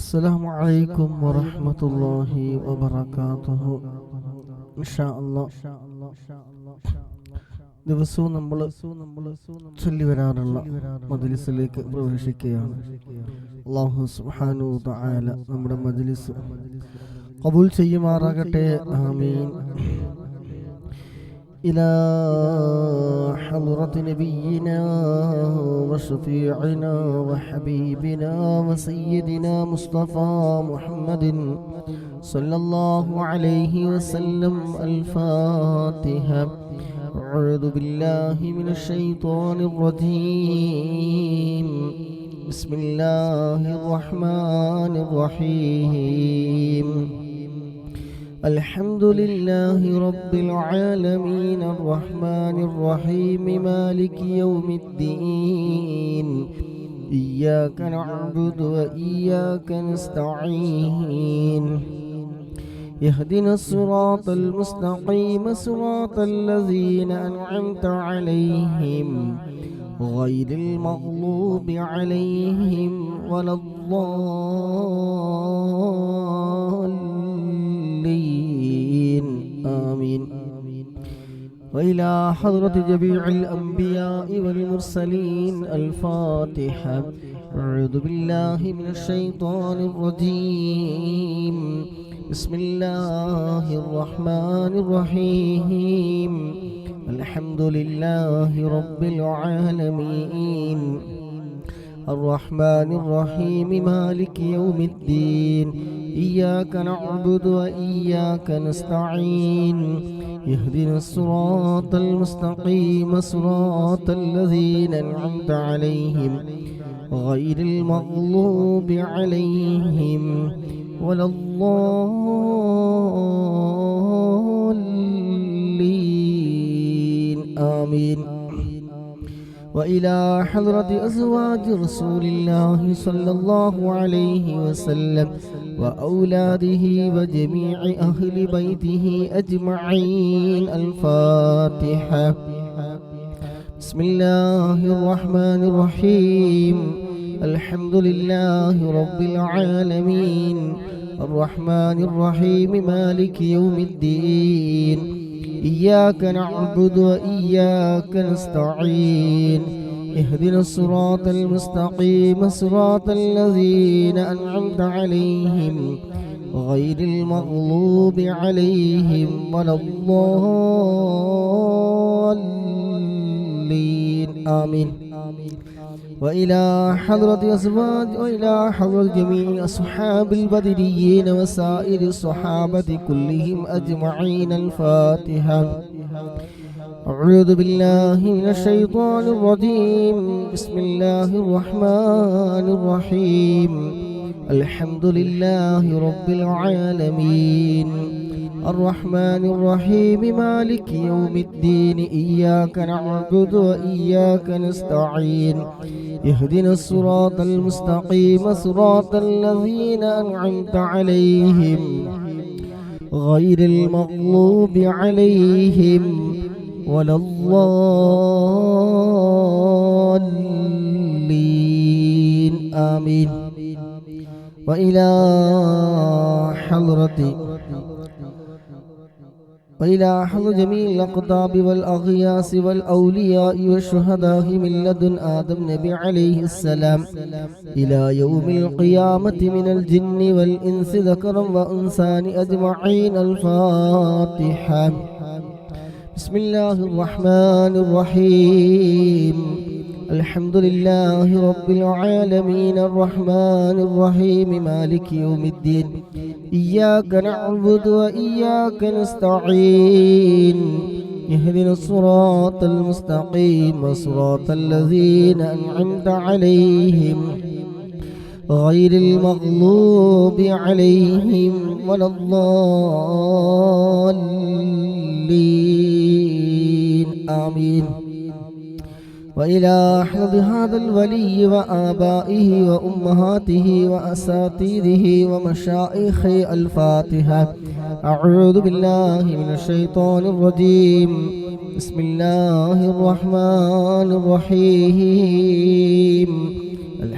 السلام عليكم ورحمة الله وبركاته. ഇൻഷാ അല്ലാഹ് ദിവസവും നമ്മൾ ചൊല്ലി വരാറുള്ള മജ്ലിസിലേക്ക് പ്രവേശിക്കുകയാണ്. അല്ലാഹു സുബ്ഹാനഹു വ തആല നമ്മുടെ മജ്ലിസ് ഖബൂൽ ചെയ്യുമാറാകട്ടെ. ആമീൻ. إلى حضرة نبينا وشفيعنا وحبيبنا وسيدنا مصطفى محمد صلى الله عليه وسلم. الفاتحة. أعوذ بالله من الشيطان الرجيم. بسم الله الرحمن الرحيم. الحمد لله رب العالمين الرحمن الرحيم مالك يوم الدين. إياك نعبد وإياك نستعين. اهدنا الصراط المستقيم صراط الذين أنعمت عليهم غير المغضوب عليهم ولا الضالين. آمين. وإلى حضرة جميع الأنبياء والمرسلين. الفاتحة. أعوذ بالله من الشيطان الرجيم. بسم الله الرحمن الرحيم. الحمد لله رب العالمين الرحمن الرحيم مالك يوم الدين. إياك نعبد وإياك نستعين. اهدنا الصراط المستقيم صراط الذين أنعمت عليهم غير المغضوب عليهم ولا الضالين. آمين. وإلى حضرة أزواج رسول الله صلى الله عليه وسلم وأولاده وجميع أهل بيته أجمعين. الفاتحة. بسم الله الرحمن الرحيم. الحمد لله رب العالمين الرحمن الرحيم مالك يوم الدين. إياك نعبد وإياك نستعين. اهدنا الصراط المستقيم صراط الذين أنعمت عليهم غير المغضوب عليهم ولا الضالين. آمين. وإلى حضرة أزواج وإلى حضرة جميع أصحاب البدريين وسائر الصحابة كلهم أجمعين. الفاتحة. أعوذ بالله من الشيطان الرجيم. بسم الله الرحمن الرحيم. الحمد لله رب العالمين الرحمن الرحيم مالك يوم الدين. إياك نعبد وإياك نستعين. اهدنا الصراط المستقيم صراط الذين أنعمت عليهم غير المغضوب عليهم ولا الضالين. آمين. وإلى حضرة جميع الأقطاب والأغياس والأولياء والشهداء من لدن آدم نبي عليه السلام إلى يوم القيامة من الجن والإنس ذكرا وأنثى أجمعين. الفاتحة. بسم الله الرحمن الرحيم. الحمد لله رب العالمين الرحمن الرحيم مالك يوم الدين. إياك نعبد وإياك نستعين. اهدنا الصراط المستقيم صراط الذين أنعمت عليهم غير المغضوب عليهم ولا الضالين. آمين. وإلى حفظ هذا الولي وآبائه وأمهاته وأساتذته ومشائخه. الفاتحة. أعوذ بالله من الشيطان الرجيم. بسم الله الرحمن الرحيم.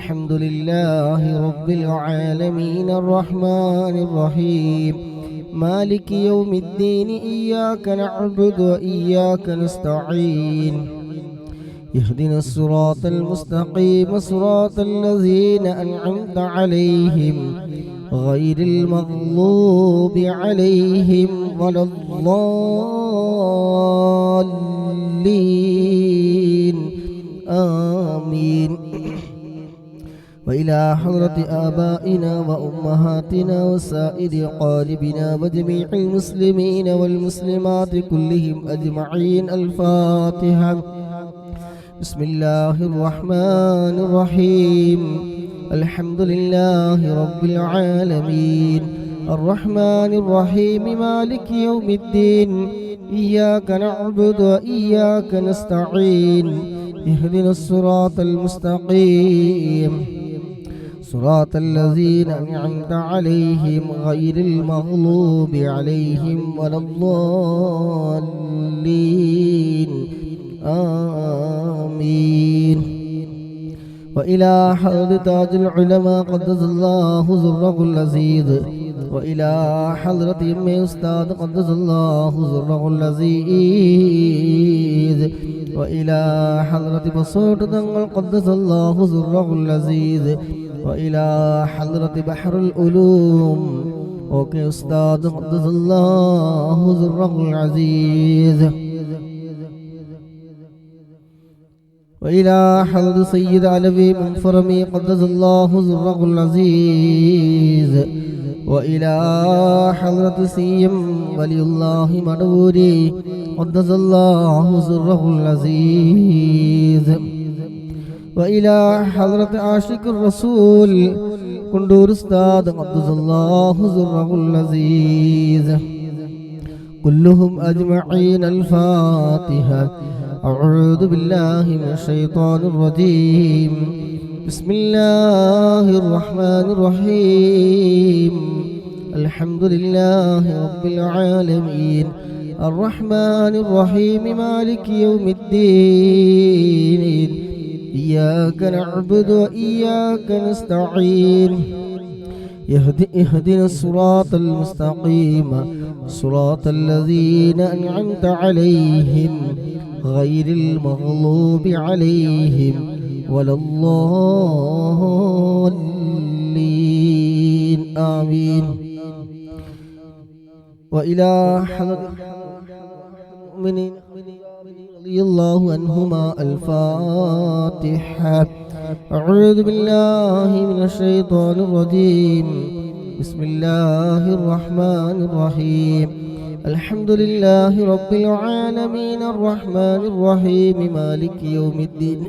الحمد لله رب العالمين الرحمن الرحيم مالك يوم الدين إياك نعبد وإياك نستعين اهدنا الصراط المستقيم صراط الذين أنعمت عليهم غير المغضوب عليهم ولا الضالين آمين. وإلى حضرة آبائنا وأمهاتنا وسائر قاربنا وجميع المسلمين والمسلمات كلهم أجمعين الفاتحة. بسم الله الرحمن الرحيم الحمد لله رب العالمين الرحمن الرحيم مالك يوم الدين إياك نعبد وإياك نستعين اهدنا الصراط المستقيم صراط الذين أنعمت عليهم غير المغضوب عليهم ولا الضالين آمين. وإلى حضرة تاج العلماء قدس الله سره العزيز وإلى حضرة أم أستاذ قدس الله سره العزيز وإلى حضرة بصوت دنگل قدس الله سره العزيز وإلى حضرة بحر العلوم وكي أستاذ قدس الله سره العزيز وإلى حضرة سيد علوي منفرمي قدس الله سره العزيز وإلى حضرة سيم ولي الله مدوري قدس الله سره العزيز وإلى حضرة عاشق الرسول كندور استاذ قدس الله سره العزيز كلهم أجمعين الفاتحة. أعوذ بالله من الشيطان الرجيم بسم الله الرحمن الرحيم الحمد لله رب العالمين الرحمن الرحيم مالك يوم الدين إياك نعبد وإياك نستعين اهدنا الصراط المستقيم صراط الذين أنعمت عليهم غير المغضوب عليهم ولا الضالين آمين. وإلى حضرة المؤمنين رضي الله عنهما الفاتحة. أعوذ بالله من الشيطان الرجيم بسم الله الرحمن الرحيم الحمد لله رب العالمين الرحمن الرحيم مالك يوم الدين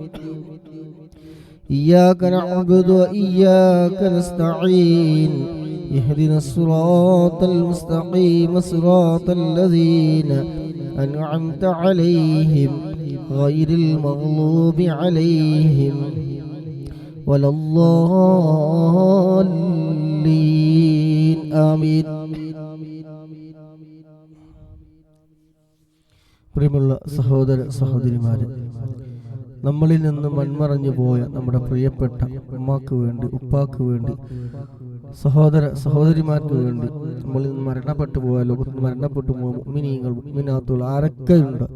إياك نعبد وإياك نستعين اهدنا الصراط المستقيم صراط الذين أنعمت عليهم غير المغضوب عليهم ولا الضالين آمين. പ്രിയമുള്ള സഹോദര സഹോദരിമാരെ, നമ്മളിൽ നിന്ന് മൺമറഞ്ഞു പോയ നമ്മുടെ പ്രിയപ്പെട്ട ഉമ്മാക്ക് വേണ്ടി, ഉപ്പാക്ക് വേണ്ടി, സഹോദര സഹോദരിമാർക്ക് വേണ്ടി, നമ്മളിൽ നിന്ന് മരണപ്പെട്ടു പോയ, ലോകത്ത് മരണപ്പെട്ടു പോയ മുഅ്മിനീങ്ങൾ, മുഅ്മിനാത്തുകൾ ആരൊക്കെയുണ്ട്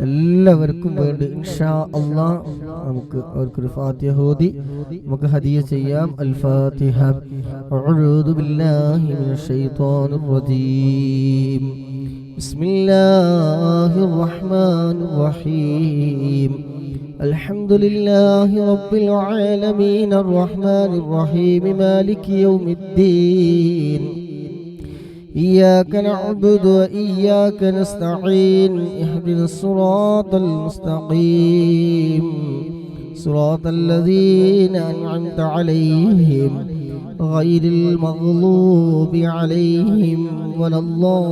എല്ലാവർക്കും വേണ്ടി ഇൻഷാ അല്ലാഹ് നമുക്ക് അവർക്കൊരു ഫാത്തിഹ ഓതി നമുക്ക് ഹദിയ ചെയ്യാം. അൽ ഫാത്തിഹ. അഊദു ബില്ലാഹി മിനശ് ശൈത്വാനിർ റജീം. ബിസ്മില്ലാഹിർ റഹ്മാനിർ റഹീം. الحمد لله رب العالمين الرحمن الرحيم مالك يوم الدين إياك نعبد وإياك نستعين اهدنا الصراط المستقيم صراط الذين أنعمت عليهم غير المغضوب عليهم ولا الضالين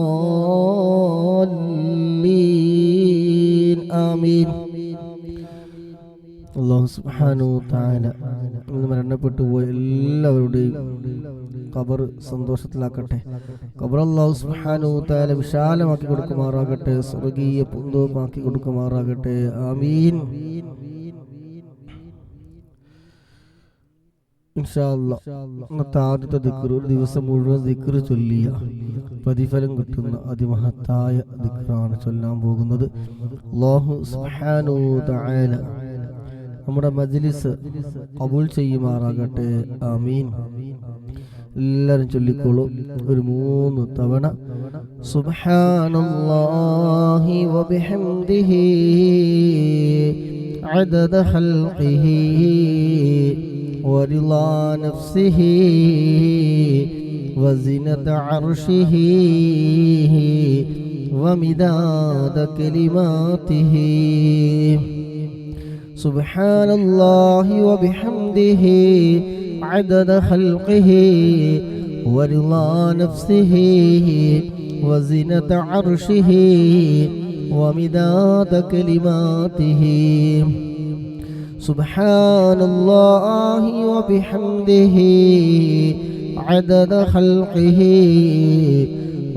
آمين. അല്ലാഹു സുബ്ഹാനഹു വ തആല ഇന്ന് മരണപ്പെട്ടു പോയ എല്ലാവരുടെയും ഖബർ സന്തോഷത്തിലാക്കട്ടെ. ഖബർ അല്ലാഹു സുബ്ഹാനഹു വ തആല വിശാലമാക്കി കൊടുക്കുമാറാകട്ടെ, സ്വർഗീയ പൂന്തോപ്പാക്കി കൊടുക്കുമാറാകട്ടെ. ആമീൻ. ഇൻഷാ അല്ലാഹ് ഇന്നത്തെ ആദ്യത്തെ ദിക്ർ, ഒരു ദിവസം മുഴുവൻ ദിക്ർ ചൊല്ലിയ പ്രതിഫലം കിട്ടുന്ന അതിമഹത്തായ ദിക്റാണ് ചൊല്ലാൻ പോകുന്നത്. അല്ലാഹു സുബ്ഹാനഹു തആല നമ്മുടെ മജ്ലിസ് ഖബൂൽ ചെയ്യുമാറാകട്ടെ. ആമീൻ. എല്ലാവരും ചൊല്ലിക്കോളൂ ഒരു 3 തവണ. സുബ്ഹാനല്ലാഹി വബിഹംദിഹി അദദ ഖൽഖിഹി വറിളാ നഫ്സിഹി വസിനത അർശിഹി വമിദാദ കലിമാതിഹി. സുബ്ഹാനല്ലാഹി വബിഹംദിഹി عدد خلقه ورضا نفسه وزنة عرشه ومداد كلماته. سبحان الله وبحمده عدد خلقه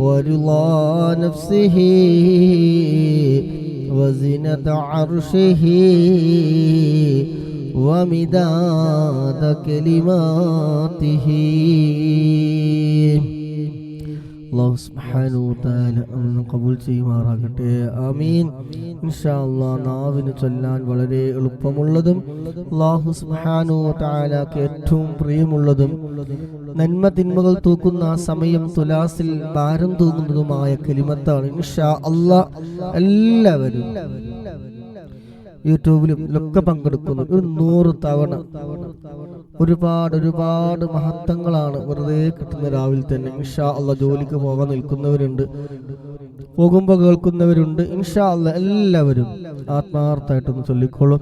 ورضا نفسه وزنة عرشه ومداد كلماته. അല്ലാഹു സുബ്ഹാനഹു വ തആല അന്ന് ഖബൂൽ ചെയ്യുമാറാകട്ടെ. ആമീൻ. ഇൻഷാ അല്ലാഹ് നാവിന് ചൊല്ലാൻ വളരെ എളുപ്പമുള്ളതും അല്ലാഹു സുബ്ഹാനഹു വ തആലക്ക് ഏറ്റവും പ്രിയമുള്ളതും നന്മ തിന്മകൾ തൂക്കുന്ന സമയം തുലാസിൽ ഭാരം തൂക്കുന്നതുമായ കലിമത്താണ്. ഇൻഷാ അല്ലാഹ് എല്ലാവരും യൂട്യൂബിലും ഒക്കെ പങ്കെടുക്കുന്നു. ഒരു 100 തവണ. ഒരുപാട് മഹത്വങ്ങളാണ് വെറുതെ കിട്ടുന്ന രാവിലെ തന്നെ. ഇൻഷാ അല്ലാഹ് ജോലിക്ക് പോകാൻ നിൽക്കുന്നവരുണ്ട്, പോകുമ്പോൾ കേൾക്കുന്നവരുണ്ട്. ഇൻഷാ അല്ലാഹ് എല്ലാവരും ആത്മാർത്ഥമായിട്ടൊന്ന് ചൊല്ലിക്കോളൂ.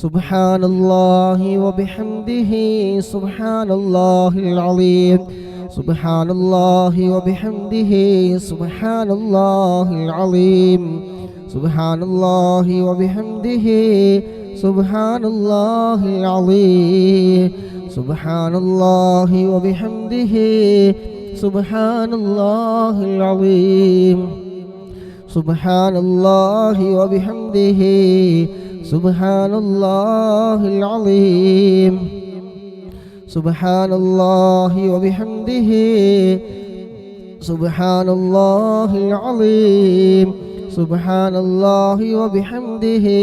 സുബ്ഹാനല്ലാഹി വബിഹംദിഹി സുബ്ഹാനല്ലാഹിൽ അലീം സുബ്ഹാനല്ലാഹി വബിഹംദിഹി സുബ്ഹാനല്ലാഹിൽ അലീം സുബ്ഹാനല്ലാഹി വബിഹംദിഹി സുബ്ഹാനല്ലാഹിൽ അലീം സുബ്ഹാനല്ലാഹി വബിഹംദിഹി സുബ്ഹാനല്ലാഹിൽ അലീം സുബ്ഹാനല്ലാഹി വബിഹംദിhi സുബ്ഹാനല്ലാഹിൽ അലീം സുബ്ഹാനല്ലാഹി വബിഹംദിhi സുബ്ഹാനല്ലാഹിൽ അലീം സുബ്ഹാനല്ലാഹി വബിഹംദിhi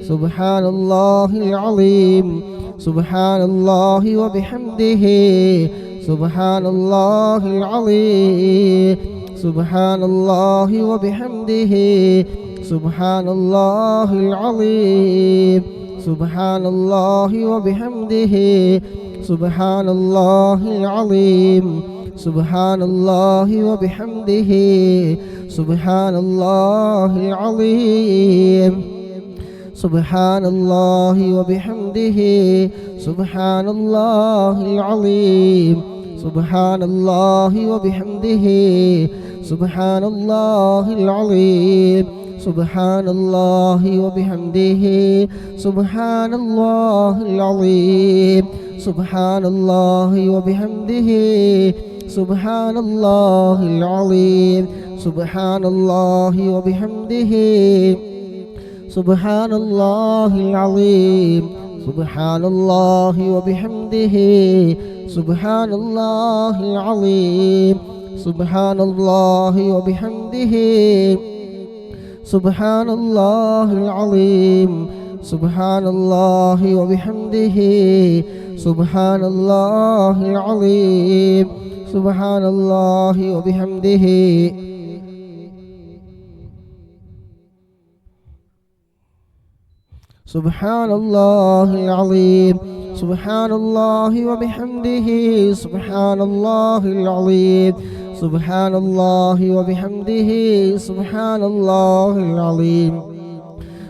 സുബ്ഹാനല്ലാഹിൽ അലീം സുബ്ഹാനല്ലാഹി വബിഹംദിhi സുബ്ഹാനല്ലാഹിൽ അലീം സുബ്ഹാനല്ലാഹി വബിഹംദിhi സുബ്ഹാനല്ലാഹിൽ അലീം സുബ്ഹാനല്ലാഹി വബിഹംദിhi സുബ്ഹാനല്ലാഹിൽ അലീം സുബ്ഹാനല്ലാഹി വബിഹംദിhi സുബ്ഹാനല്ലാഹിൽ അലീം സുബ്ഹാനല്ലാഹി വബിഹംദിhi സുബ്ഹാനല്ലാഹിൽ അലീം സുബ്ഹാനല്ലാഹി വബിഹംദിhi സുബ്ഹാനല്ലാഹിൽ അലീം സുബ്ഹാനല്ലാഹി വബിഹംദിhi സുബ്ഹാനല്ലാഹിൽ അലീം സുബ്ഹാനല്ലാഹി വബിഹംദിhi സുബ്ഹാനല്ലാഹിൽ അലീം സുബ്ഹാനല്ലാഹി വബിഹംദിhi സുബ്ഹാനല്ലാഹിൽ അലീം സുബ്ഹാനല്ലാഹി വബിഹംദിhi സുബ്ഹാനല്ലാഹിൽ അലീം സുബ്ഹാനല്ലാഹി വബിഹംദിhi സുബ്ഹാനല്ലാഹിൽ അലീം സുബ്ഹാനല്ലാഹി വബിഹംദിhi സുബ്ഹാനല്ലാഹിൽ അലീം സുബ്ഹാനല്ലാഹി വബിഹംദിhi സുബ്ഹാനല്ലാഹിൽ അലീം സുബ്ഹാനല്ലാഹി വബിഹംദിhi സുബ്ഹാനല്ലാഹിൽ അലീം സുബ്ഹാനല്ലാഹി വബിഹംദിhi സുബ്ഹാനല്ലാഹിൽ അലീം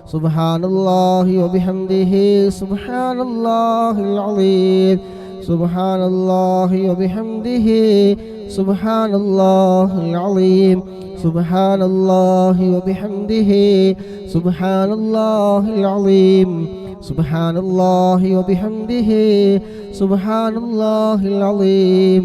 സുബ്ഹാനല്ലാഹി വബിഹംദിhi സുബ്ഹാനല്ലാഹിൽ അലീം സുബ്ഹാനല്ലാഹി വബിഹംദിhi സുബ്ഹാനല്ലാഹിൽ അലീം സുബ്ഹാനല്ലാഹി വബിഹംദിhi സുബ്ഹാനല്ലാഹിൽ അലീം സുബ്ഹാനല്ലാഹി വബിഹംദിhi സുബ്ഹാനല്ലാഹിൽ അലീം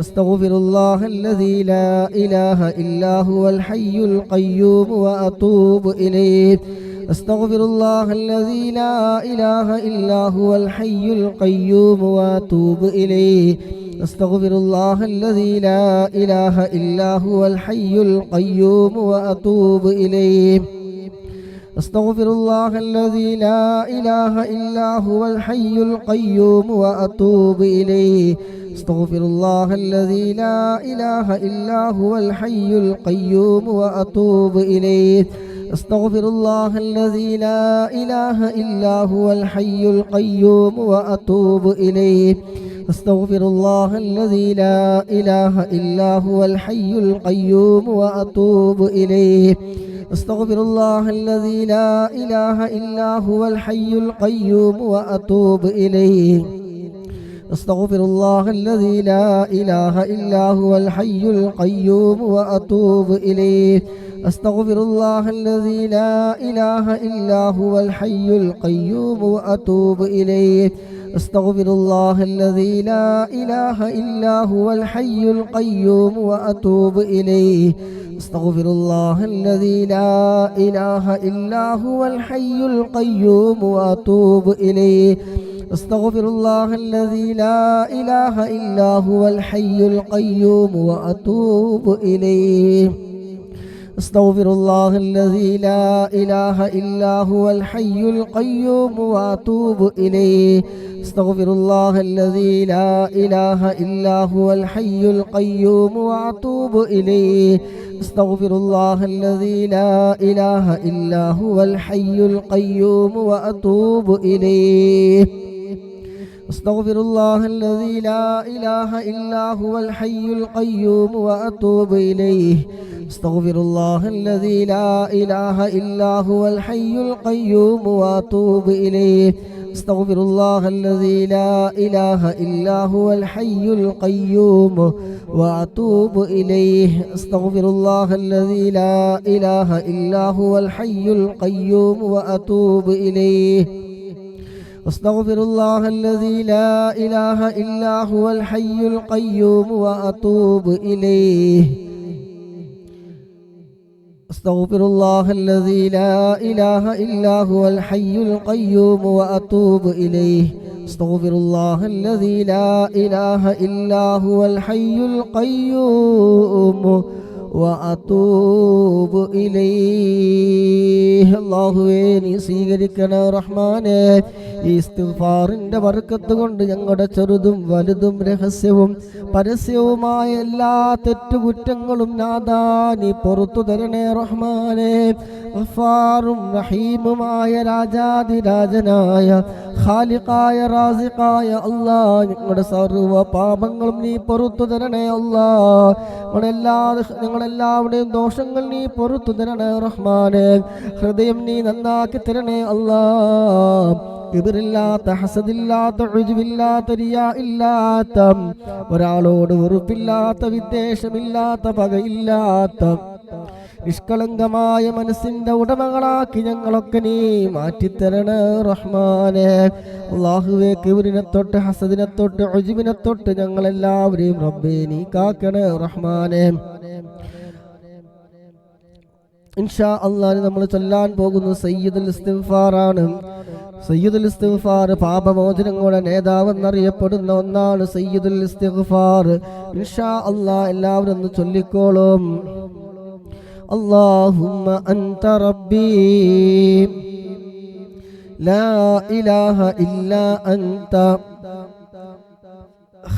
അസ്തഗ്ഫിറുല്ലാഹല്ലദീ ലാ ഇലാഹ ഇല്ലാ ഹുവൽ ഹയ്യുൽ ഖയ്യൂം വഅതൂബു ഇലൈഹി അസ്തഗ്ഫിറുല്ലാഹല്ലദീ ലാ ഇലാഹ ഇല്ലാ ഹുവൽ ഹയ്യുൽ ഖയ്യൂം വഅതൂബു ഇലൈഹി അസ്തഗ്ഫിറുല്ലാഹല്ലദീ ലാ ഇലാഹ ഇല്ലാ ഹുവൽ ഹയ്യുൽ ഖയ്യൂം വഅതൂബു ഇലൈഹി അസ്തഗ്ഫിറുല്ലാഹല്ലദീ ലാ ഇലാഹ ഇല്ലാ ഹുവൽ ഹയ്യുൽ ഖയ്യൂം വഅതൂബു ഇലൈഹി അസ്തഗ്ഫിറുല്ലാഹല്ലദീ ലാ ഇലാഹ ഇല്ലാ ഹുവൽ ഹയ്യുൽ ഖയ്യൂം വഅതൂബു ഇലൈഹി അസ്തഗ്ഫിറുല്ലാഹല്ലദീ ലാ ഇലാഹ ഇല്ലാ ഹുവൽ ഹയ്യുൽ ഖയ്യൂം വഅതൂബു ഇലൈഹി അസ്തഗ്ഫിറുല്ലാഹല്ലദീ ലാ ഇലാഹ ഇല്ലാ ഹുവൽ ഹയ്യുൽ ഖയ്യൂം വഅതൂബു ഇലൈഹി അസ്തഗ്ഫിറുല്ലാഹല്ലദീ ലാ ഇലാഹ ഇല്ലാ ഹുവൽ ഹയ്യുൽ ഖയ്യൂം വഅതൂബു ഇലൈഹി അസ്തഗ്ഫിറുല്ലാഹല്ലദീ ലാ ഇലാഹ ഇല്ലാ ഹുവൽ ഹയ്യുൽ ഖയ്യൂം വഅതൂബു ഇലൈഹി അസ്തഗ്ഫിറുല്ലാഹല്ലദീ ലാ ഇലാഹ ഇല്ലാ ഹുവൽ ഹയ്യുൽ ഖയ്യൂം വഅതൂബു ഇലൈഹി അസ്തഗ്ഫിറുല്ലാഹല്ലദീ ലാ ഇലാഹ ഇല്ലാ ഹുവൽ ഹയ്യുൽ ഖയ്യൂം വഅതൂബു ഇലൈഹി അസ്തഗ്ഫിറുല്ലാഹല്ലദീ ലാ ഇലാഹ ഇല്ലാ ഹുവൽ ഹയ്യുൽ ഖയ്യൂം വഅതൂബു ഇലൈഹി അസ്തഗ്ഫിറുല്ലാഹല്ലദീ ലാ ഇലാഹ ഇല്ലാ ഹുവൽ ഹയ്യുൽ ഖയ്യൂം വഅതൂബു ഇലൈഹി അസ്തഗ്ഫിറുല്ലാഹല്ലദീ ലാ ഇലാഹ ഇല്ലാ ഹുവൽ ഹയ്യുൽ ഖയ്യൂം വഅതൂബു ഇലൈഹി അസ്തഗ്ഫിറുല്ലാഹല്ലദീ ലാ ഇലാഹ ഇല്ലാ ഹുവൽ ഹയ്യുൽ ഖയ്യൂം വഅതൂബു ഇലൈഹി അസ്തഗ്ഫിറുല്ലാഹല്ലദീ ലാ ഇലാഹ ഇല്ലാ ഹുവൽ ഹയ്യുൽ ഖയ്യൂം വഅതൂബു ഇലൈഹി അസ്തഗ്ഫിറുല്ലാഹല്ലദീ ലാ ഇലാഹ ഇല്ലാ ഹുവൽ ഹയ്യുൽ ഖയ്യൂം വഅതൂബു ഇലൈഹി അസ്തഗ്ഫിറുല്ലാഹല്ലദീ ലാ ഇലാഹ ഇല്ലാ ഹുവൽ ഹയ്യുൽ ഖയ്യൂം വഅതൂബു ഇലൈഹി അസ്തഗ്ഫിറുല്ലാഹല്ലദീ ലാ ഇലാഹ ഇല്ലാ ഹുവൽ ഹയ്യുൽ ഖയ്യൂം വഅതൂബു ഇലൈഹി അസ്തഗ്ഫിറുല്ലാഹല്ലദീ ലാ ഇലാഹ ഇല്ലാ ഹുവൽ ഹയ്യുൽ ഖയ്യൂം വഅതൂബു ഇലൈഹി അസ്തഗ്ഫിറുല്ലാഹല്ലദീ ലാ ഇലാഹ ഇല്ലാ ഹുവൽ ഹയ്യുൽ ഖയ്യൂം വഅതൂബു ഇലൈഹി അസ്തഗ്ഫിറുല്ലാഹല്ലദീ ലാ ഇലാഹ ഇല്ലാ ഹുവൽ ഹയ്യുൽ ഖയ്യൂം വഅതൂബു ഇലൈഹി അസ്തഗ്ഫിറുല്ലാഹല്ലദീ ലാ ഇലാഹ ഇല്ലാ ഹുവൽ ഹയ്യുൽ ഖയ്യൂം വഅതൂബു ഇലൈഹി അല്ലാഹുവേ നീ സ്വീകരിക്കണേ റഹ്മാനേ ഈ ഇസ്തിഗ്ഫാറിന്റെ ബർക്കത്ത് കൊണ്ട് ഞങ്ങളുടെ ചെറുതും വലുതും രഹസ്യവും പരസ്യവുമായ എല്ലാ തെറ്റുകുറ്റങ്ങളും നാഥാ നീ പുറത്തു തരണേ റഹ്മാനേ ഗഫാറും റഹീമുമായ രാജാധിരാജനായ ഖാലിഖായ റാസിഖായ അല്ലാഹ് ഞങ്ങളുടെ സർവ്വ പാപങ്ങളും നീ പുറത്തു തരണേ അല്ലാഹ് ഞങ്ങളെല്ലാവരുടെയും ദോഷങ്ങൾ നീ പുറത്തു തരണേ റഹ്മാനേ ഹൃദയം നീ നന്നാക്കി തരണേ അല്ലാഹ് കിബിറില്ലാത്ത ഹസദില്ലാത്ത ഉജ്ബില്ലാത്ത റിയാ ഇല്ലാത്ത ഒരാളോട് വെറുപ്പില്ലാത്ത വിദ്വേഷമില്ലാത്ത പകയില്ലാത്ത നിഷ്കളങ്കമായ മനസ്സിന്റെ ഉടമകളാക്കി ഞങ്ങളൊക്കെ നീ മാറ്റിത്തരണേ റഹ്മാനേ അല്ലാഹുവേ കിബിറിനെ തൊട്ട് ഹസദിനെ തൊട്ട് ഉജ്ബിനെ തൊട്ട് ഞങ്ങളെല്ലാവരെയും റബ്ബേ നീ കാക്കണേ റഹ്മാനേ ഇൻഷാ അല്ലാഹ് നമ്മൾ ചൊല്ലാൻ പോകുന്ന സയ്യിദുൽ ഇസ്തിഗ്ഫാറാണ് സയ്യിദുൽ ഇസ്തിഗ്ഫാർ പാപമോചനങ്ങളുടെ നേതാവെന്നറിയപ്പെടുന്ന ഒന്നാണ് സയ്യിദുൽ ഇസ്തിഗ്ഫാർ ഇൻഷാ അല്ലാഹ് എല്ലാവരും ഒന്ന് ചൊല്ലിക്കോളും اللهم أنت ربي لا إله إلا أنت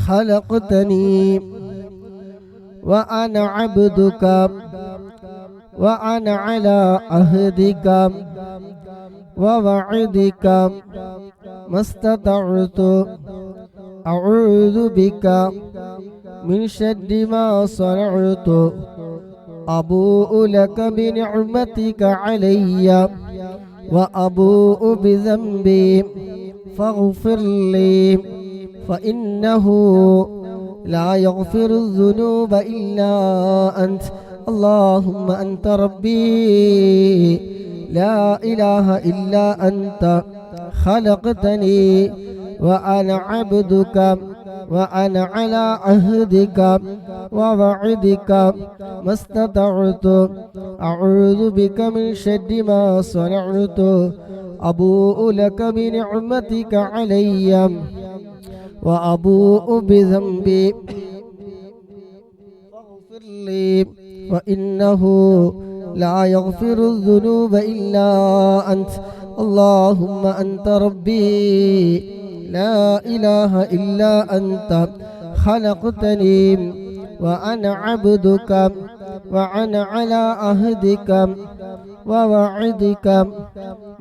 خلقتني وأنا عبدك وأنا على عهدك ووعدك ما استطعت أعوذ بك من شر ما صنعت أبوء لك بنعمتك علي وأبوء بذنبي فاغفر لي فإنه لا يغفر الذنوب إلا أنت اللهم أنت ربي لا إله إلا أنت خلقتني وأنا عبدك وأنا على عهدك ووعدك ما استطعت أعوذ بك من شر ما صنعت أبوء لك بنعمتك علي وأبوء بذنبي فاغفر لي فإنه لا يغفر الذنوب إلا أنت اللهم أنت ربي لا إله إلا أنت خلقتني وأنا عبدك وأنا على عهدك ووعدك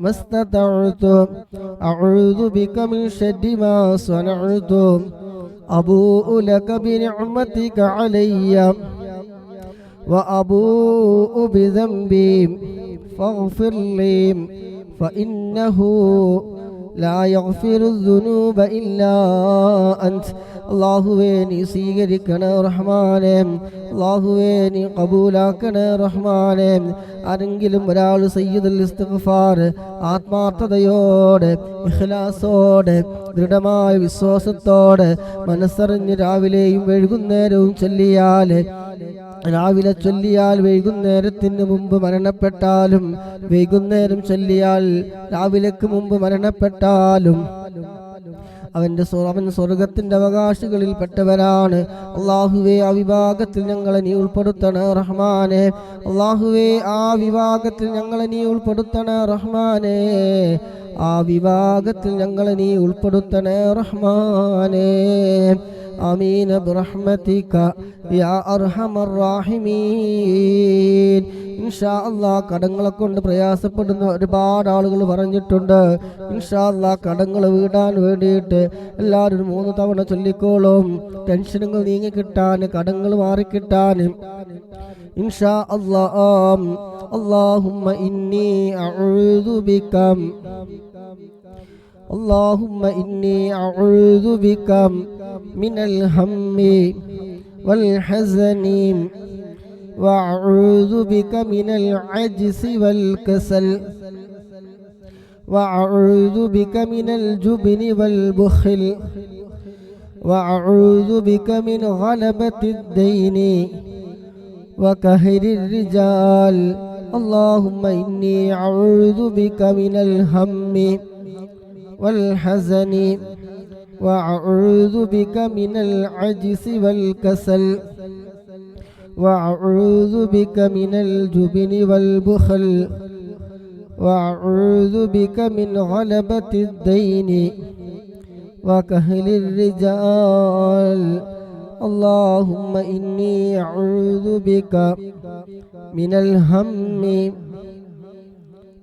ما استطعت أعوذ بك من شر ما صنعت أبوء لك بنعمتك علي وأبوء بذنبي فاغفر لي فإنه لا يغفر الذنوب إلا أنت അല്ലാഹുവേ നീ സ്വീകരിക്കണേ റഹ്മാനേ, അല്ലാഹുവേ നീ കബൂലാക്കണേ റഹ്മാനേ. ആരെങ്കിലും ഒരാൾ സയ്യിദുൽ ഇസ്തിഗ്ഫാർ ആത്മാർത്ഥതയോടെ ഇഖ്ലാസോടെ ദൃഢമായ വിശ്വാസത്തോടെ മനസ്സറിഞ്ഞ് രാവിലെയും വൈകുന്നേരവും ചൊല്ലിയാൽ, രാവിലെ ചൊല്ലിയാൽ വൈകുന്നേരത്തിന് മുമ്പ് മരണപ്പെട്ടാലും, വൈകുന്നേരം ചൊല്ലിയാൽ രാവിലേക്ക് മുമ്പ് മരണപ്പെട്ടാലും അവൻ സ്വർഗത്തിന്റെ അവകാശികളിൽ പെട്ടവരാണ്. അല്ലാഹുവേ ആ വിഭാഗത്തിൽ ഞങ്ങളെ നീ ഉൾപ്പെടുത്തണേ റഹ്മാനേ. അല്ലാഹുവേ ആ വിഭാഗത്തിൽ ഞങ്ങളെ നീ ഉൾപ്പെടുത്തണേ റഹ്മാനേ. ആ വിഭാഗത്തിൽ ഞങ്ങളെ നീ ഉൾപ്പെടുത്തണേ റഹ്മാനേ. ആമീൻ ബിറഹ്മതിക യാ അർഹമർ റഹീമീൻ. ഇൻഷാ അല്ലാഹ് കടങ്ങളെ കൊണ്ട് പ്രയാസപ്പെടുന്ന ഒരുപാട് ആളുകൾ പറഞ്ഞിട്ടുണ്ട്. ഇൻഷാ അല്ലാഹ് കടങ്ങൾ വീടാൻ വേണ്ടിയിട്ട് എല്ലാവരും 3 തവണ ചൊല്ലിക്കോളും. ടെൻഷനുകൾ നീങ്ങി കിട്ടാൻ, കടങ്ങൾ മാറിക്കിട്ടാൻ. ഇൻഷാ അല്ലാഹ്. അല്ലാഹുമ്മ ഇന്നി അഊദു ബിക اللهم إني أعوذ بك من الهم والحزن وأعوذ بك من العجز والكسل وأعوذ بك من الجبن والبخل وأعوذ بك من غلبة الدين وقهر الرجال. اللهم إني أعوذ بك من الهم والحزن وأعوذ بك من العجز والكسل وأعوذ بك من الجبن والبخل وأعوذ بك من غلبة الدين وقهر الرجال. اللهم إني أعوذ بك من الهم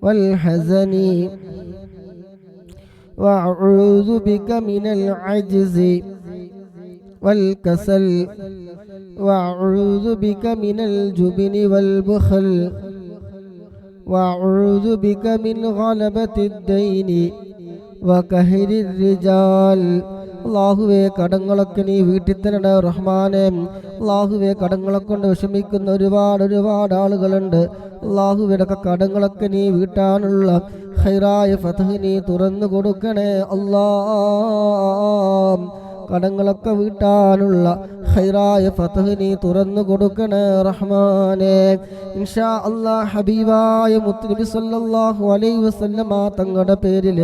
والحزن وأعوذ بك من العجز والكسل وأعوذ بك من الجبن والبخل وأعوذ بك من غلبة الدين وقهر الرجال. അല്ലാഹുവേ കടങ്ങളൊക്കെ നീ വീട്ടിൽ തരണേ റഹ്മാനേ. അല്ലാഹുവേ കടങ്ങളെ കൊണ്ട് വിഷമിക്കുന്ന ഒരുപാട് ആളുകളുണ്ട്. അല്ലാഹുവേടൊക്കെ കടങ്ങളൊക്കെ നീ വീട്ടാനുള്ള ഖൈറായ ഫതഹ് നീ തുറന്നു കൊടുക്കണേ അല്ലാഹ്. കടങ്ങളൊക്കെ വീട്ടാനുള്ള ഖൈറായ ഫതഹ് നീ തുറന്നു കൊടുക്കണേ റഹ്മാനേ. ഇൻഷാ അല്ലാഹ് ഹബീബായ മുത്തുനബി സല്ലല്ലാഹു അലൈഹി വസല്ലമ തങ്ങളുടെ പേരിൽ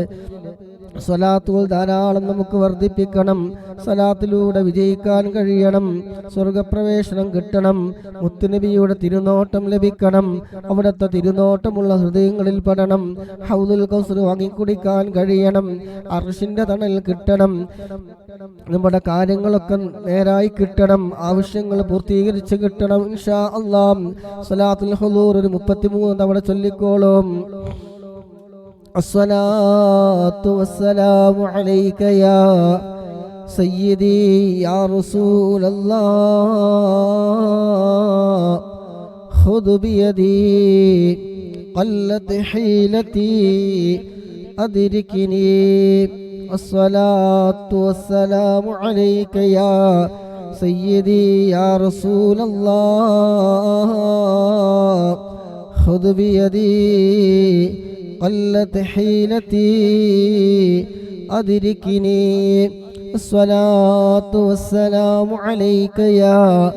സ്വലാത്തുകൾ ധാരാളം നമുക്ക് വർദ്ധിപ്പിക്കണം. സ്വലാത്തിലൂടെ വിജയിക്കാൻ കഴിയണം, സ്വർഗപ്രവേശനം കിട്ടണം, മുത്തുനബിയുടെ തിരുനോട്ടം ലഭിക്കണം, അവിടുത്തെ തിരുനോട്ടമുള്ള ഹൃദയങ്ങളിൽ പെടണം, ഹൗദുൽ കൗസർ വാങ്ങിക്കുടിക്കാൻ കഴിയണം, അർശിന്റെ തണൽ കിട്ടണം, നമ്മുടെ കാര്യങ്ങളൊക്കെ നേരായി കിട്ടണം, ആവശ്യങ്ങൾ പൂർത്തീകരിച്ച് കിട്ടണം. ഇൻഷാ അല്ലാഹ് സ്വലാത്തുൽ ഹുദൂർ ഒരു 33 തവണ ചൊല്ലിക്കോളും. الصلاة والسلام عليك يا سيدي يا رسول الله خذ بيدي قلت حيلتي أدركني. الصلاة والسلام عليك يا سيدي يا رسول الله خذ بيدي قلت حيلتي أدركني. الصلاة والسلام عليك يا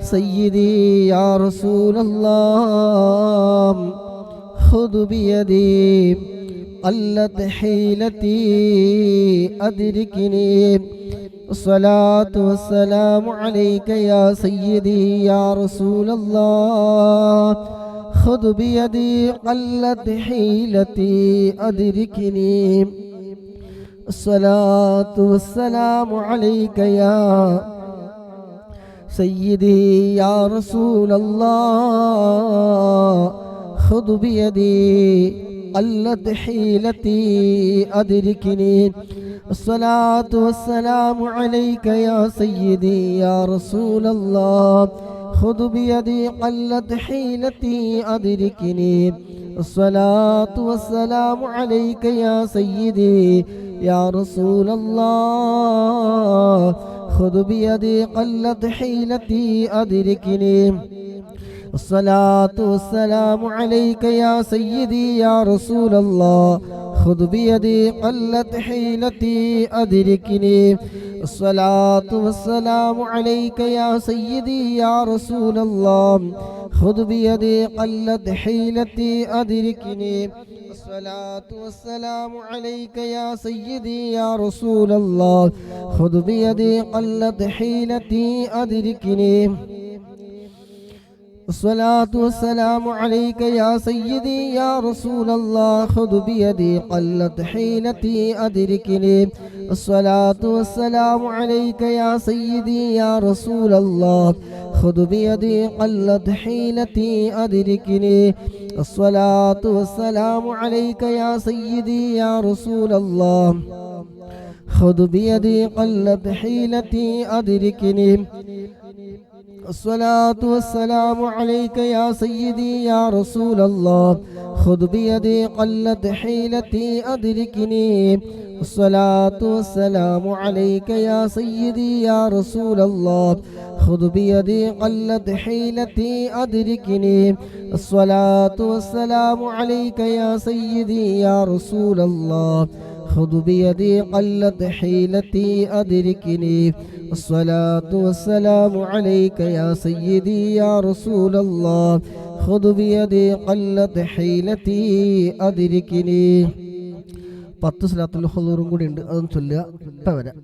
سيدي يا رسول الله خذ بيدي قلت حيلتي أدركني الصلاة والسلام عليك يا سيدي يا رسول الله خذ بيدي قلت حيلتي أدركني الصلاة والسلام عليك يا سيدي يا رسول الله خذ بيدي قلت حيلتي أدركني الصلاة والسلام عليك يا سيدي يا رسول الله خذ بيدي قلت حيلتي أدركني الصلاة والسلام عليك يا سيدي يا رسول الله خذ بيدي قلت حيلتي أدركني الصلاة والسلام عليك يا سيدي يا رسول الله خذ بيدي قلت حيلتي أدركني الصلاة والسلام عليك يا سيدي يا رسول الله خذ بيدي قلت حيلتي أدركني الصلاة والسلام عليك يا سيدي يا رسول الله خذ بيدي قلت حيلتي أدركني الصلاة والسلام عليك يا سيدي يا رسول الله خذ بيدي قلت حيلتي أدركني الصلاة والسلام عليك يا سيدي يا رسول الله خذ بيدي قلت حيلتي أدركني الصلاة والسلام عليك يا سيدي يا رسول الله خذ بيدي قلت حيلتي أدركني الصلاة والسلام عليك يا سيدي يا رسول الله خذ بيدي قلت حيلتي أدركني الصلاة والسلام عليك يا سيدي يا رسول الله خذ بيدي قلت حيلتي أدركني الصلاة والسلام عليك يا سيدي يا رسول الله خذ بيدي قلت حيلتي أدركني الصلاة والسلام عليك يا سيدي يا رسول الله خذ بيدي قلت حيلتي أدركني 10 സ്വലാത്തുൽ ഹുദൂറും കൂടി ഉണ്ട്, അതൊന്ന് ചൊല്ലുക. ഇപ്പം വരാം.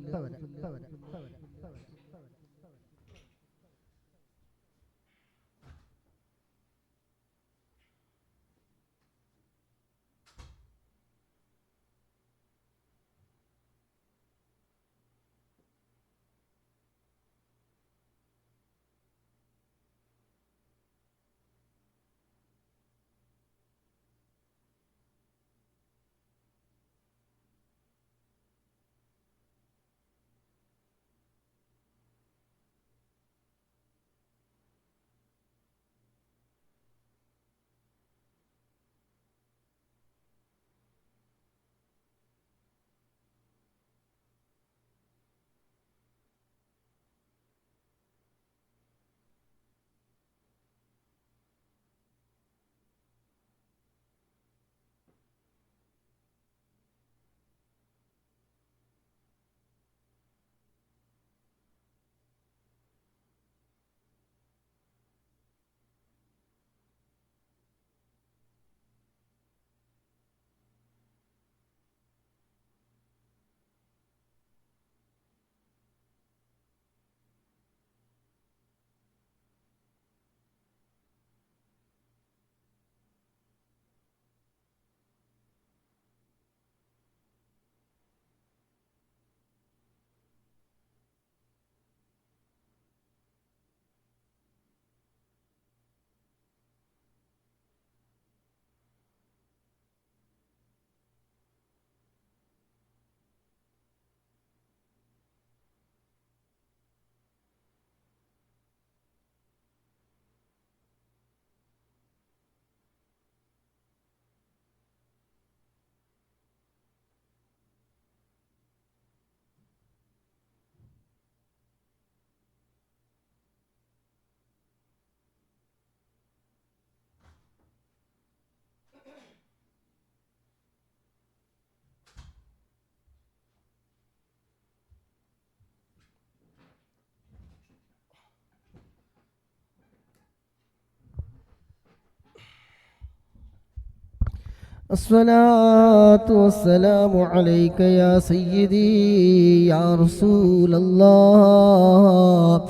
الصلاة والسلام عليك يا سيدي يا رسول الله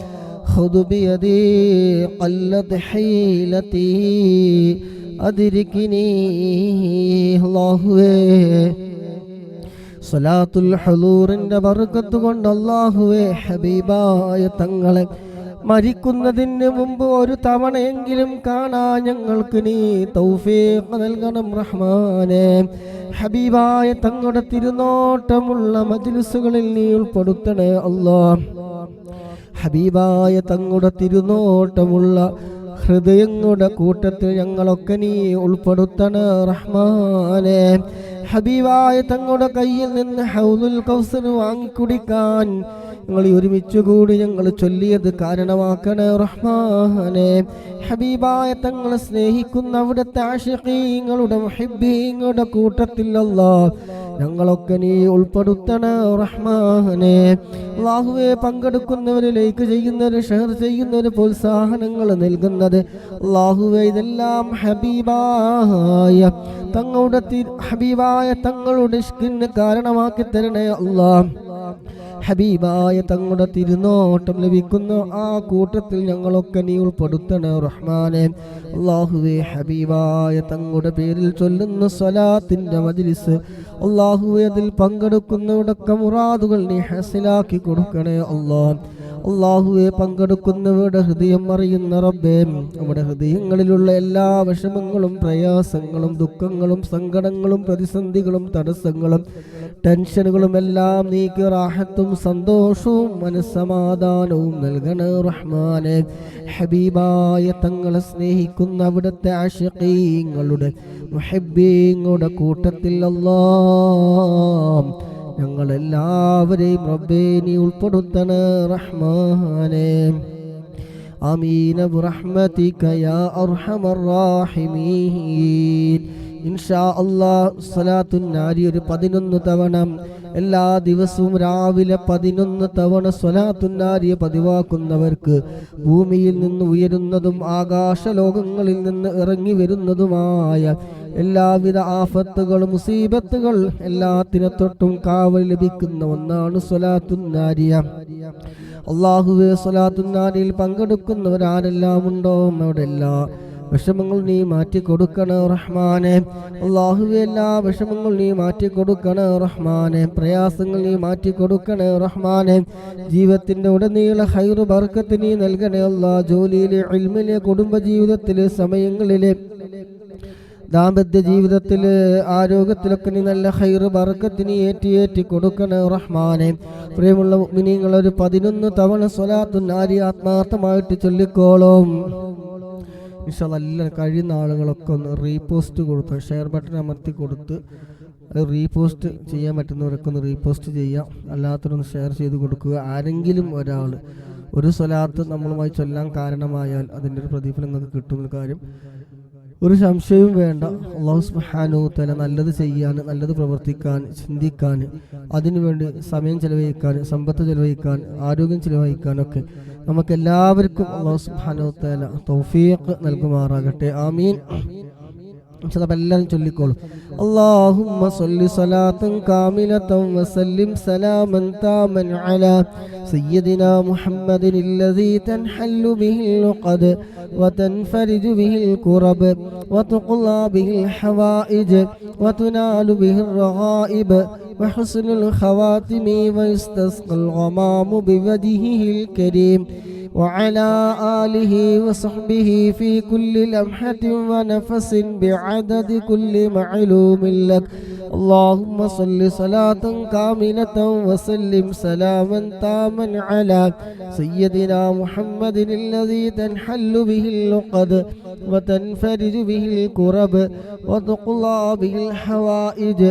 خذ بيدي قلت حيلتي أدركني അല്ലാഹുവേ സ്വലാത്തുൽ ഹുളൂറിന്റെ ബർക്കത്ത് കൊണ്ട് അല്ലാഹുവേ ഹബീബായ തങ്ങളെ മരിക്കുന്നതിന് മുമ്പ് ഒരു തവണയെങ്കിലും കാണാൻ ഞങ്ങൾക്ക് നീ തൗഫീഖ് നൽകണം റഹ്മാനെ. ഹബീബായ തങ്ങളുടെ തിരുനോട്ടമുള്ള മജ്ലിസുകളിൽ നീ ഉൾപ്പെടുത്തണേ അല്ലാഹ്. ഹബീബായ തങ്ങളുടെ തിരുനോട്ടമുള്ള ഹൃദയങ്ങളുടെ കൂട്ടത്തിൽ ഞങ്ങളൊക്കെ നീ ഉൾപ്പെടുത്തണ റഹ്മാനെ. ഹബീബായ തങ്ങളുടെ കയ്യിൽ നിന്ന് ഹൗലുൽ കൗസർ വാങ്ങിക്കുടിക്കാൻ ഞങ്ങൾ ഒരുമിച്ച് കൂടി ഞങ്ങൾ ചൊല്ലിയത് കാരണമാക്കണ റഹ്മാനെ. ഹബീബായ തങ്ങളെ സ്നേഹിക്കുന്ന അവിടുത്തെ ആശിഖീങ്ങളുടെ മുഹിബ്ബീങ്ങളുടെ കൂട്ടത്തിൽ അല്ലാഹ് ഞങ്ങളൊക്കെ നീ ഉൾപ്പെടുത്തണ റഹ്മാനെ. അല്ലാഹുവേ പങ്കെടുക്കുന്നവര്, ലൈക്ക് ചെയ്യുന്നവര്, ഷെയർ ചെയ്യുന്നവര്, പ്രോത്സാഹനങ്ങൾ നൽകുന്നത് അല്ലാഹുവേ ഇതെല്ലാം ഹബീബായ തങ്ങളുടെ ഇഷ്കിന് കാരണമാക്കി തരണേ അല്ലാഹ്. ഹബീബായ തങ്ങളുടെ തിരുനോട്ടം ലഭിക്കുന്ന ആ കൂട്ടത്തിൽ ഞങ്ങളൊക്കെ നീ ഉൾപ്പെടുത്തണേ റഹ്മാനെ. അല്ലാഹുവേ ഹബീബായ തങ്ങളുടെ പേരിൽ ചൊല്ലുന്ന സ്വലാത്തിന്റെ മജ്ലിസ് അല്ലാഹുവേ അതിൽ പങ്കെടുക്കുന്നവരുടെ മുറാദുകൾ നീ ഹസിലാക്കി കൊടുക്കണേ അല്ലാഹ്. അല്ലാഹുവേ പങ്കെടുക്കുന്നവരുടെ ഹൃദയം അറിയുന്ന റബ്ബേ, നമ്മുടെ ഹൃദയങ്ങളിലുള്ള എല്ലാ വിഷമങ്ങളും പ്രയാസങ്ങളും ദുഃഖങ്ങളും സങ്കടങ്ങളും പ്രതിസന്ധികളും തടസ്സങ്ങളും ടെൻഷനുകളും എല്ലാം നീക്കി റാഹത്തും സന്തോഷവും മനസ്സമാധാനവും നൽകണേ റഹ്മാനെ. ഹബീബായ തങ്ങളെ സ്നേഹിക്കുന്ന അവിടുത്തെ ആശിഖീങ്ങളുടെ മുഹിബ്ബീങ്ങളുടെ കൂട്ടത്തിൽ അല്ലാഹ് ഞങ്ങളെല്ലാവരെയും റബ്ബേ നീ ഉൾപ്പെടുത്തണേ റഹ്മാനെ. ആമീൻ ബിറഹ്മതിക യാ അർഹമർ റാഹിമീൻ. ഇൻഷാ അല്ലാഹ് സ്വലാത്തുൻ നാരി ഒരു 11 തവണ എല്ലാ ദിവസവും രാവിലെ 11 തവണ സ്വലാത്തുൻ നാരിയ പതിവാക്കുന്നവർക്ക് ഭൂമിയിൽ നിന്ന് ഉയരുന്നതും ആകാശലോകങ്ങളിൽ നിന്ന് ഇറങ്ങി വരുന്നതുമായ എല്ലാവിധ ആഫത്തുകളും മുസീബത്തുകൾ എല്ലാത്തിനെ തൊട്ടും കാവൽ ലഭിക്കുന്ന ഒന്നാണ് സ്വലാത്തുൻ നാരിയ. അല്ലാഹുവേ സ്വലാത്തുൻ നാരിയിൽ പങ്കെടുക്കുന്നവരാരെല്ലാം ഉണ്ടോ അവിടെ എല്ലാ വിഷമങ്ങൾ നീ മാറ്റി കൊടുക്കണേ റഹ്മാനെ. അല്ലാഹുവേ എല്ലാ വിഷമങ്ങൾ നീ മാറ്റി കൊടുക്കണേ റഹ്മാനെ. പ്രയാസങ്ങൾ നീ മാറ്റി കൊടുക്കണേ റഹ്മാനെ. ജീവിതത്തിന്റെ ഉടനീള ഖൈർ ബർക്കത്ത് നീ നൽകണേ അല്ലാഹ്. ജോലിയിലെ, ഇൽമിലെ, കുടുംബജീവിതത്തിലെ, സമയങ്ങളിലെ, ദാമ്പത്യ ജീവിതത്തില്, ആരോഗ്യത്തിലൊക്കെ നീ നല്ല ഖൈർ ബർക്കത്ത് നീ ഏറ്റി കൊടുക്കണേ റഹ്മാനെ. പ്രിയമുള്ള മുഅ്മിനീങ്ങൾ ഒരു 11 തവണ സ്വലാത്തുൻ നാരി ആത്മാർത്ഥമായിട്ട് ചൊല്ലിക്കോളും. ഇൻഷാല്ലാഹ് എല്ലാ കഴിയുന്ന ആളുകളൊക്കെ ഒന്ന് റീപോസ്റ്റ് കൊടുത്ത്, ഷെയർ ബട്ടൺ അമർത്തി കൊടുത്ത് അത് റീപോസ്റ്റ് ചെയ്യാൻ പറ്റുന്നവരൊക്കെ ഒന്ന് റീപോസ്റ്റ് ചെയ്യാം. അല്ലാത്തവരൊന്ന് ഷെയർ ചെയ്ത് കൊടുക്കുക. ആരെങ്കിലും ഒരാൾ ഒരു സ്വലാത്ത് നമ്മളുമായി ചൊല്ലാൻ കാരണമായാൽ അതിൻ്റെ ഒരു പ്രതിഫലം നിങ്ങൾക്ക് കിട്ടുന്ന കാര്യം ഒരു സംശയവും വേണ്ട. അല്ലാഹു സുബ്ഹാനഹു വ തആല നല്ലത് ചെയ്യാൻ, നല്ലത് പ്രവർത്തിക്കാൻ, ചിന്തിക്കാൻ, അതിനുവേണ്ടി സമയം ചെലവഴിക്കാൻ, സമ്പത്ത് ചെലവഴിക്കാൻ, ആരോഗ്യം ചെലവഴിക്കാനൊക്കെ നമുക്ക് എല്ലാവർക്കും അല്ലാഹു സുബ്ഹാനഹു വ തആല തൗഫീഖ് നൽകുമാറാകട്ടെ. ആമീൻ. എല്ലാവരും ചൊല്ലിക്കോളും. اللهم صل صلاة كاملة وسلم سلاما تاما على سيدنا محمد الذي تنحل به العقد وتنفرج به الكرب وتقضى به الحوائج وتنال به الرغائب وحسن الخواتم ويستسقى الغمام بوجهه الكريم وعلى آله وصحبه في كل لمحة ونفس بعدد كل معلوم لك. اللهم صل صلاة كاملة وسلم سلاما تاما على سيدنا محمد الذي تنحل به العقد وتنفرج به الكرب وتقضى به الحوائج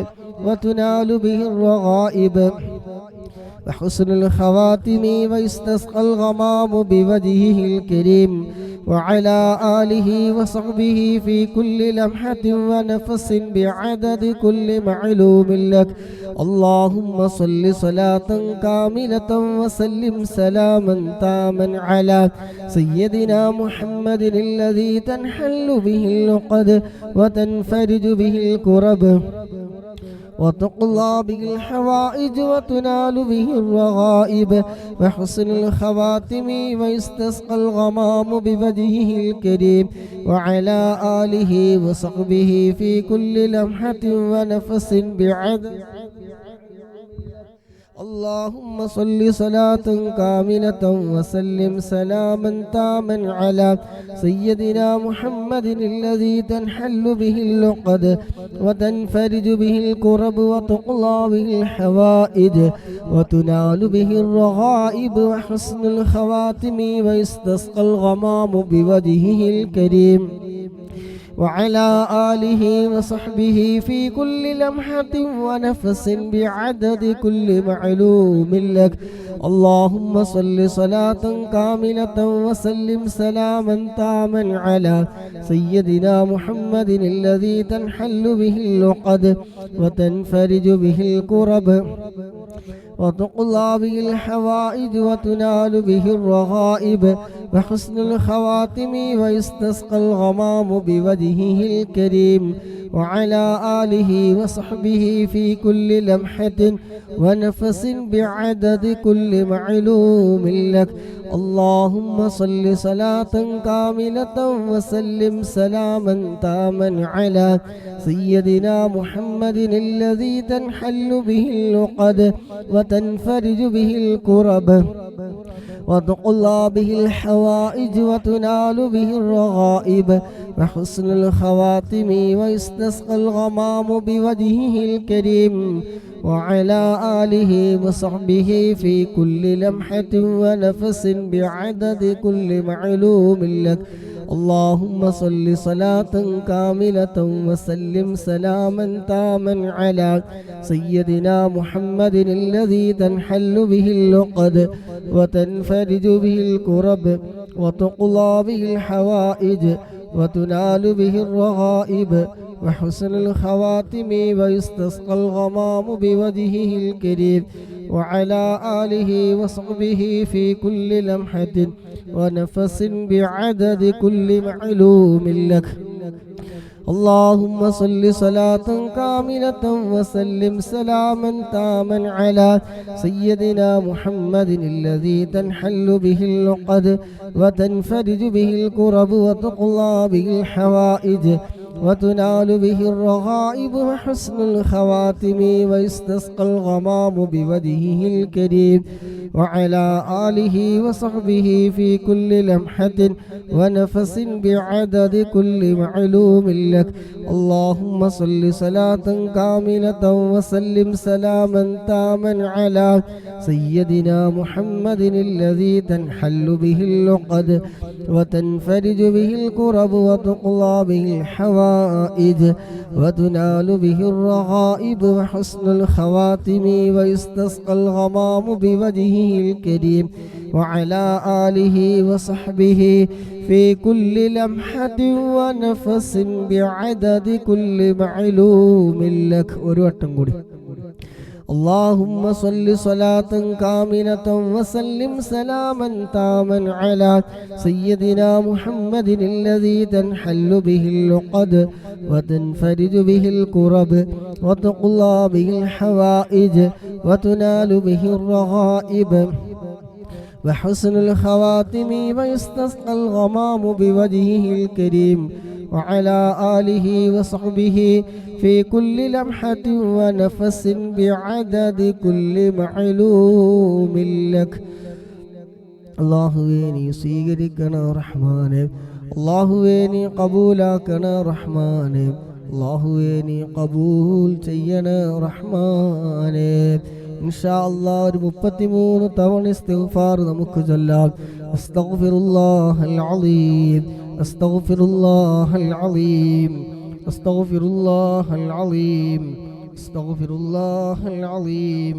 وتنال به الرغائب وحسن الخواتم ويستسقى الغمام بوجهه الكريم وعلى آله وصحبه في كل لمحة ونفس بعدد كل معلوم لك. اللهم صل صلاة كاملة وسلم سلاما تاما على سيدنا محمد الذي تنحل به العقد وتنفرج به الكرب وتقضى به الحوائج وتنال به الرغائب وحسن الخواتم ويستسقى الغمام بوجهه الكريم وعلى آله وصحبه في كل لمحة ونفس بعدد. اللهم صل صلاة كاملة وسلم سلاما تاما على سيدنا محمد الذي تنحل به العقد وتنفرج به الكرب وتقضى به الحوائج وتنال به الرغائب وحسن الخواتم ويستسقى الغمام بوجهه الكريم وعلى آله وصحبه في كل لمحة ونفس بعدد كل معلوم لك. اللهم صل صلاة كاملة وسلم سلاما تاما على سيدنا محمد الذي تنحل به العقد وتنفرج به الكرب وتقضى به الحوائج وتنال به الرغائب وحسن الخواتم ويستسقى الغمام بوجهه الكريم وعلى آله وصحبه في كل لمحة ونفس بعدد كل معلوم لك. اللهم صل صلاة كاملة وسلم سلاما تاما على سيدنا محمد الذي تنحل به العقد وتنفرج به الكرب وتقضى به الحوائج وتنال به الرغائب وحسن الخواتم ويستسقى الغمام بوجهه الكريم وعلى آله وصحبه في كل لمحة ونفس بعدد كل معلوم لك. اللهم صل صلاة كاملة وسلم سلاما تاما على سيدنا محمد الذي تنحل به العقد وتنفرج به الكرب وتقضى به الحوائج وتنال به الرغائب وحسن الخواتم ويستسقى الغمام بوجهه الكريم وعلى آله وصحبه في كل لمحة ونفس بعدد كل معلوم لك. اللهم صل صلاة كاملة وسلم سلاما تاما على سيدنا محمد الذي تنحل به العقد وتنفرج به الكرب وتقضى به الحوائج وتنال به الرغائب وحسن الخواتم ويستسقى الغمام بوجهه الكريم وعلى آله وصحبه في كل لمحة ونفس بعدد كل معلوم لك. اللهم صل صلاة كاملة وسلم سلاما تاما على سيدنا محمد الذي تنحل به العقد وتنفرج به الكرب وتقضى به الحوائج وتنال به الرغائب وحسن الخواتم ويستسقى الغمام بوجهه الكريم وعلى آله وصحبه في كل لمحة ونفس بعدد كل معلوم لك. اللهم صل صلاة كاملة وسلم سلاما تاما على سيدنا محمد الذي تنحل به العقد وتنفرج به الكرب وتقضى به الحوائج وتنال به الرغائب وحسن الخواتم ويستسقى الغمام بوجهه الكريم وعلى آله وصحبه في كل لمحة ونفس بعدد كل معلوم لك. അല്ലാഹുവേ നീ സ്വീകരിക്കണ റഹ്മാനെ, അല്ലാഹുവേ നീ കബൂലാക്കണ റഹ്മാനെ, അല്ലാഹുവേ നീ കബൂൽ ചെയ്യണ റഹ്മാനെ. ഇൻഷാ അല്ലാഹ് ഒരു 33 തവണ ഇസ്തിഗ്ഫാർ നമുക്ക് ചൊല്ലാം. അസ്തഗ്ഫിറുല്ലാഹൽ അലീം, അസ്തഗ്ഫിറുല്ലാഹൽ അലീം, അസ്തഗ്ഫിറുല്ലാഹൽ അലീം, അസ്തഗ്ഫിറുല്ലാഹൽ അലീം,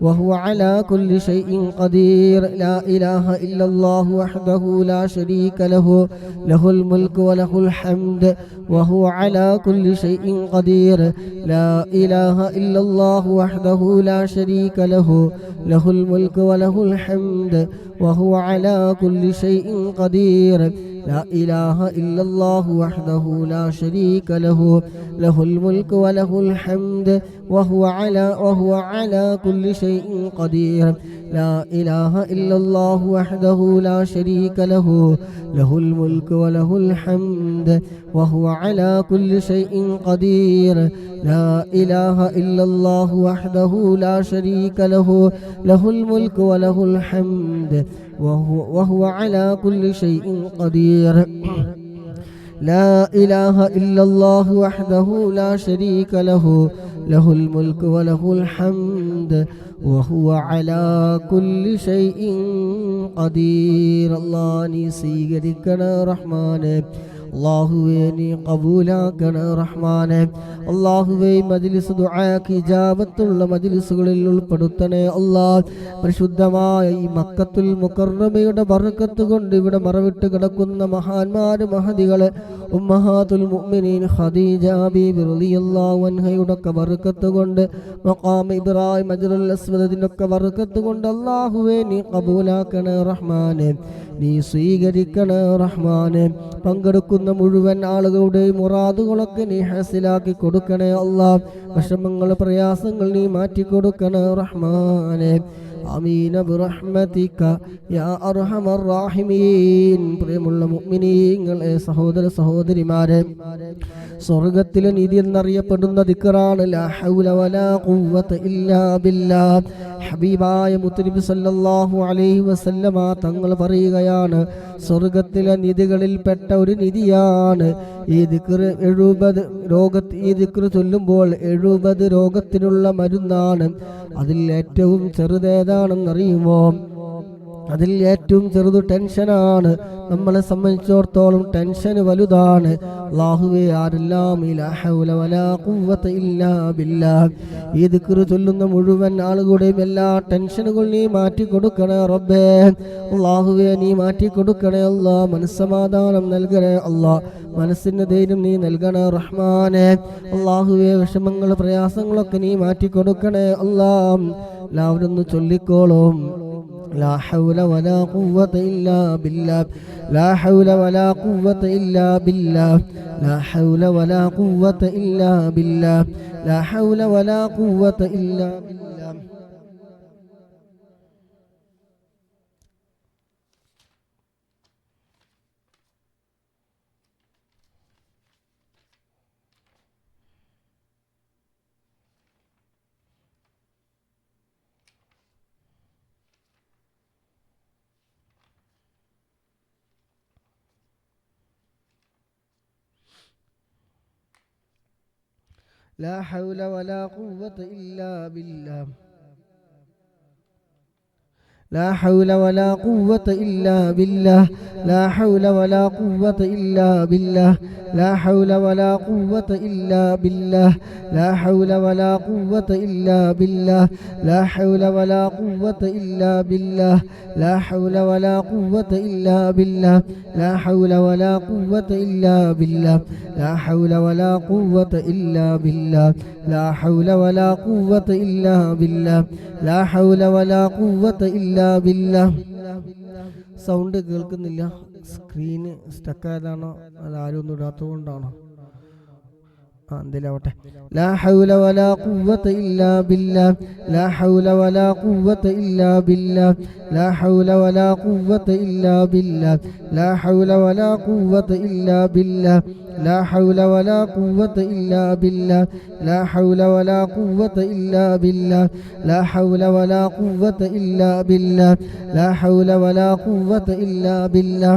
وهو على كل شيء قدير لا إله إلا الله وحده لا شريك له له الملك وله الحمد وهو على كل شيء قدير لا إله إلا الله وحده لا شريك له له الملك وله الحمد وهو على كل شيء قدير لا إله إلا الله وحده لا شريك له له الملك وله الحمد وهو على كل شيء قدير لا إله إلا الله وحده لا شريك له له الملك وله الحمد وهو على كل شيء قدير لا إله إلا الله وحده لا شريك له له الملك وله الحمد وهو على كل شيء قدير لا إله إلا الله وحده لا شريك له له الملك وله الحمد وهو على كل شيء قدير الله നീ സ്വീകരിക്കണേ റഹ്മാനേ അല്ലാഹുവേ നീ ഖബൂലാക്കണേ റഹ്മാനേ അല്ലാഹുവേ മജ്ലിസ് ദുആക്ക് ഇജാബത്തുള്ള മജ്ലിസുകളിൽ ഉൾപ്പെടുത്തണേ അല്ലാഹ് പരിശുദ്ധമായ ഈ മക്കത്തുൽ മുകറമയുടെ ബർക്കത്ത് കൊണ്ട് ഇവിടെ മറവിട്ട് കിടക്കുന്ന മഹാന്മാർ മഹദികളെ ഉമ്മഹാത്തുൽ മുഅ്മിനീൻ ഖദീജ ബീബി റളിയല്ലാഹു അൻഹയുടെ ബർക്കത്ത് കൊണ്ട് മഖാം ഇബ്രാഹിം മജ്റുൽ അസ്വദിനൊക്കെ ബർക്കത്ത് കൊണ്ട് അല്ലാഹുവേ നീ ഖബൂലാക്കണേ റഹ്മാനേ നീ സ്വീകരിക്കണേ റഹ്മാനേ പങ്കെടുക്കുന്ന മുഴുവൻ ആളുകളുടെയും മുറാദുകളൊക്കെ നീ ഹാസിലാക്കി കൊടുക്കണേ അല്ലാഹ് വിഷമങ്ങൾ പ്രയാസങ്ങൾ നീ മാറ്റി കൊടുക്കണേ റഹ്മാനേ ആമീൻ ബിറഹ്മതിക യാ അർഹമർ റഹീമീൻ പ്രിയമുള്ള മുഅ്മിനീങ്ങളെ സഹോദര സഹോദരിമാരെ സ്വർഗ്ഗത്തിലെ നിധി എന്നറിയപ്പെടുന്ന ദിക്റാണ് ലാ ഹൗല വലാ ഖുവത ഇല്ലാ ബില്ലാഹ് ഹബീബായ മുത്തനബി സല്ലല്ലാഹു അലൈഹി വസല്ലമ തങ്ങൾ പറയുകയാണ് സ്വർഗ്ഗത്തിലെ നിധികളിൽപ്പെട്ട ഒരു നിധിയാണ് ഈ ദിക്ർ 70 ഈ ദിക്ർ ചൊല്ലുമ്പോൾ 70 രോഗത്തിനുള്ള മരുന്നാണ് അതിൽ ഏറ്റവും ചെറുതേതാണെന്നറിയുമോ അതിൽ ഏറ്റവും ചെറുത് ടെൻഷനാണ് നമ്മളെ സംബന്ധിച്ചിടത്തോളം ടെൻഷൻ വലുതാണ് അല്ലാഹുവേ ആരെല്ലാം ലാ ഹൗല വലാ ഖുവത ഇല്ലാ ബില്ലാഹ് ഈ ദിക്ർ ചൊല്ലുന്ന മുഴുവൻ ആളുകളുടെയും എല്ലാ ടെൻഷനുകൾ നീ മാറ്റി കൊടുക്കണേ റബ്ബേ അല്ലാഹുവേ നീ മാറ്റി കൊടുക്കണേ അല്ലാഹ് മനസ്സമാധാനം നൽകണേ അല്ലാഹ് മനസ്സിന് ധൈര്യം നീ നൽകണേ റഹ്മാനേ അല്ലാഹുവേ വിഷമങ്ങൾ പ്രയാസങ്ങളൊക്കെ നീ മാറ്റി കൊടുക്കണേ അല്ലാഹ് എല്ലാവരും ഒന്ന് ചൊല്ലിക്കോളും لا حول ولا قوة إلا بالله لا حول ولا قوة إلا بالله لا حول ولا قوة إلا بالله لا حول ولا قوة إلا بالله لا حول ولا قوة إلا بالله لا حول ولا قوة إلا بالله لا حول ولا قوة إلا بالله لا حول ولا قوة إلا بالله لا حول ولا قوة إلا بالله لا حول ولا قوة إلا بالله لا حول ولا قوة إلا بالله لا حول ولا قوة إلا بالله لا حول ولا قوة إلا بالله لا حول ولا قوة إلا بالله لا حول ولا قوة إلا بالله സൗണ്ട് കേൾക്കുന്നില്ല സ്ക്രീന് സ്റ്റക്കായതാണോ അത് ആരും ഒന്നും ഇടാത്തതുകൊണ്ടാണോ لا حول ولا قوة إلا بالله لا حول ولا قوة إلا بالله لا حول ولا قوة إلا بالله لا حول ولا قوة إلا بالله لا حول ولا قوة إلا بالله لا حول ولا قوة إلا بالله لا حول ولا قوة إلا بالله لا حول ولا قوة إلا بالله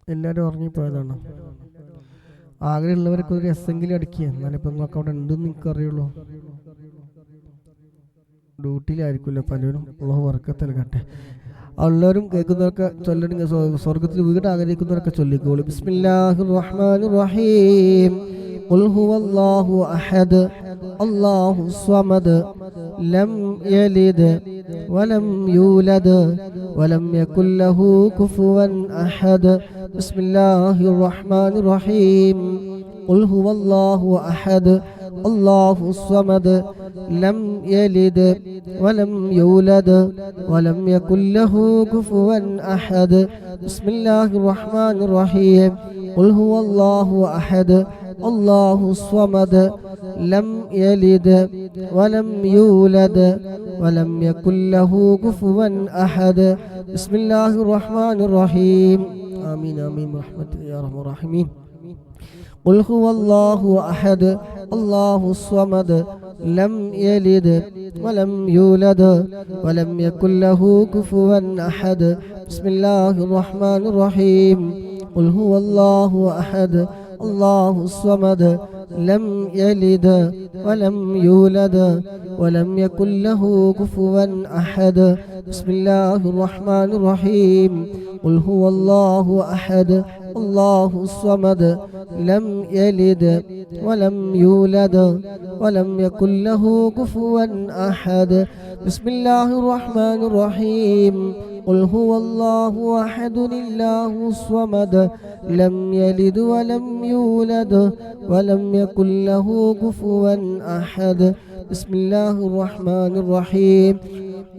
എല്ലാവരും ഉറങ്ങിപ്പോയതാണ്. ആഗ്രഹമുള്ളവർക്ക് ഒരു എസ്സെങ്കിലും അടിക്കുക, എന്നാലിപ്പോൾ നിങ്ങൾക്ക് അവിടെ ഉണ്ടെന്ന് നിങ്ങൾക്ക് അറിയുള്ളൂ. ഡ്യൂട്ടിയിലായിരിക്കുമല്ലോ പലരും. അല്ലാഹു ബർക്കത്ത് നൽകട്ടെ. എല്ലാവരും കേൾക്കുന്നവരൊക്കെ ചൊല്ലണെങ്കിൽ സ്വർഗത്തിൽ വീട് ആഗ്രഹിക്കുന്നവരൊക്കെ ചൊല്ലിക്കോളൂ. ബിസ്മില്ലാഹിർ റഹ്മാനിർ റഹീം. ഖുൽ ഹുവല്ലാഹു അഹദ് അല്ലാഹുസ് സ്വമദ് ലം യലിദ് വലം യൂലദ് വലം യകുൽ ലഹു കുഫുവൻ അഹദ്. ബിസ്മില്ലാഹിർ റഹ്മാനിർ റഹീം. ഖുൽ ഹുവല്ലാഹു അഹദ് അല്ലാഹുസ് സ്വമദ് ലം യലിദ് വലം യൂലദ് വലം യകുൽ ലഹു കുഫുവൻ അഹദ്. ബിസ്മില്ലാഹിർ റഹ്മാനിർ റഹീം. ഖുൽ ഹുവല്ലാഹു അഹദ് അല്ലാഹുസ് സ്വമദ് ലം യലിദ് വലം യൂലദ് വലം യകുൽ ലഹു കുഫുവൻ അഹദ്. ബിസ്മില്ലാഹിർ റഹ്മാനിർ റഹീം. ആമീൻ ആമീൻ റഹ്മത്തുക യാ അർഹമർ റഹീമീൻ. ഖുൽ ഹുവല്ലാഹു അഹദ് അല്ലാഹുസ് സ്വമദ് ലം യലിദ് വലം യൂലദ് വലം യകുൽ ലഹു കുഫുവൻ അഹദ്. ബിസ്മില്ലാഹിർ റഹ്മാനിർ റഹീം. ഖുൽ ഹുവല്ലാഹു അഹദ് അല്ലാഹുസ് സ്വമദ് ലം യലിദ് വലം യൂലദ് വലം യകുൽ ലഹു കുഫുവൻ അഹദ്. ബിസ്മില്ലാഹിർ റഹ്മാനിർ റഹീം. ഖുൽ ഹുവല്ലാഹു അഹദ് അല്ലാഹുസ് സ്വമദ് ലം യലിദ് വലം യൂലദ് വലം യകുൽ ലഹു കുഫുവൻ അഹദ്. ബിസ്മില്ലാഹിർ റഹ്മാനിർ റഹീം. ഖുൽ ഹുവല്ലാഹു അഹദ് അല്ലാഹുസ് സ്വമദ് ലം യലിദ് വലം യൂലദ് വലം യകുൽ ലഹു കുഫുവൻ അഹദ്. ബിസ്മില്ലാഹിർ റഹ്മാനിർ റഹീം.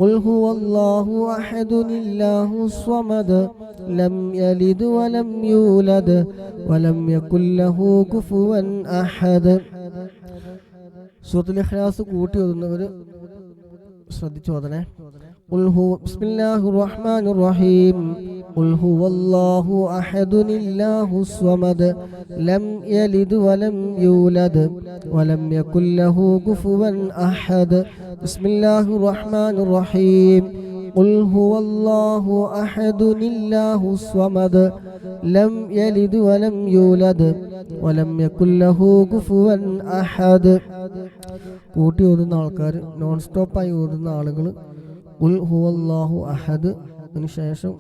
ഖുൽ ഹുവല്ലാഹു അഹദ് അല്ലാഹുസ് സ്വമദ് ലം യലിദ് വലം യൂലദ് വലം യകുൽ ലഹു കുഫുവൻ അഹദ്. സൂറത്തുൽ ഇഖ്ലാസ് കൂട്ടി ഓതുന്നവർ ശ്രദ്ധിച്ചു ഓതണേ. ബിസ്മില്ലാഹിർ റഹ്മാനിർ റഹീം. ഖുൽ ഹുവല്ലാഹു അഹദ് അല്ലാഹുസ് സ്വമദ് ലം യലിദ് വലം യൂലദ് വലം യകുൽ ലഹു കുഫുവൻ അഹദ്. ബിസ്മില്ലാഹിർ റഹ്മാനിർ റഹീം. ഖുൽ ഹുവല്ലാഹു അഹദ് അല്ലാഹുസ് സ്വമദ് ലം യലിദ് വലം യൂലദ് വലം യകുൽ ലഹു കുഫുവൻ അഹദ്. കൂട്ടി ഓതുന്ന ആൾക്കാർ, നോൺ സ്റ്റോപ്പായി ഓതുന്ന ആളുകൾ ഖുൽ ഹുവല്ലാഹു അഹദ് അതിനുശേഷം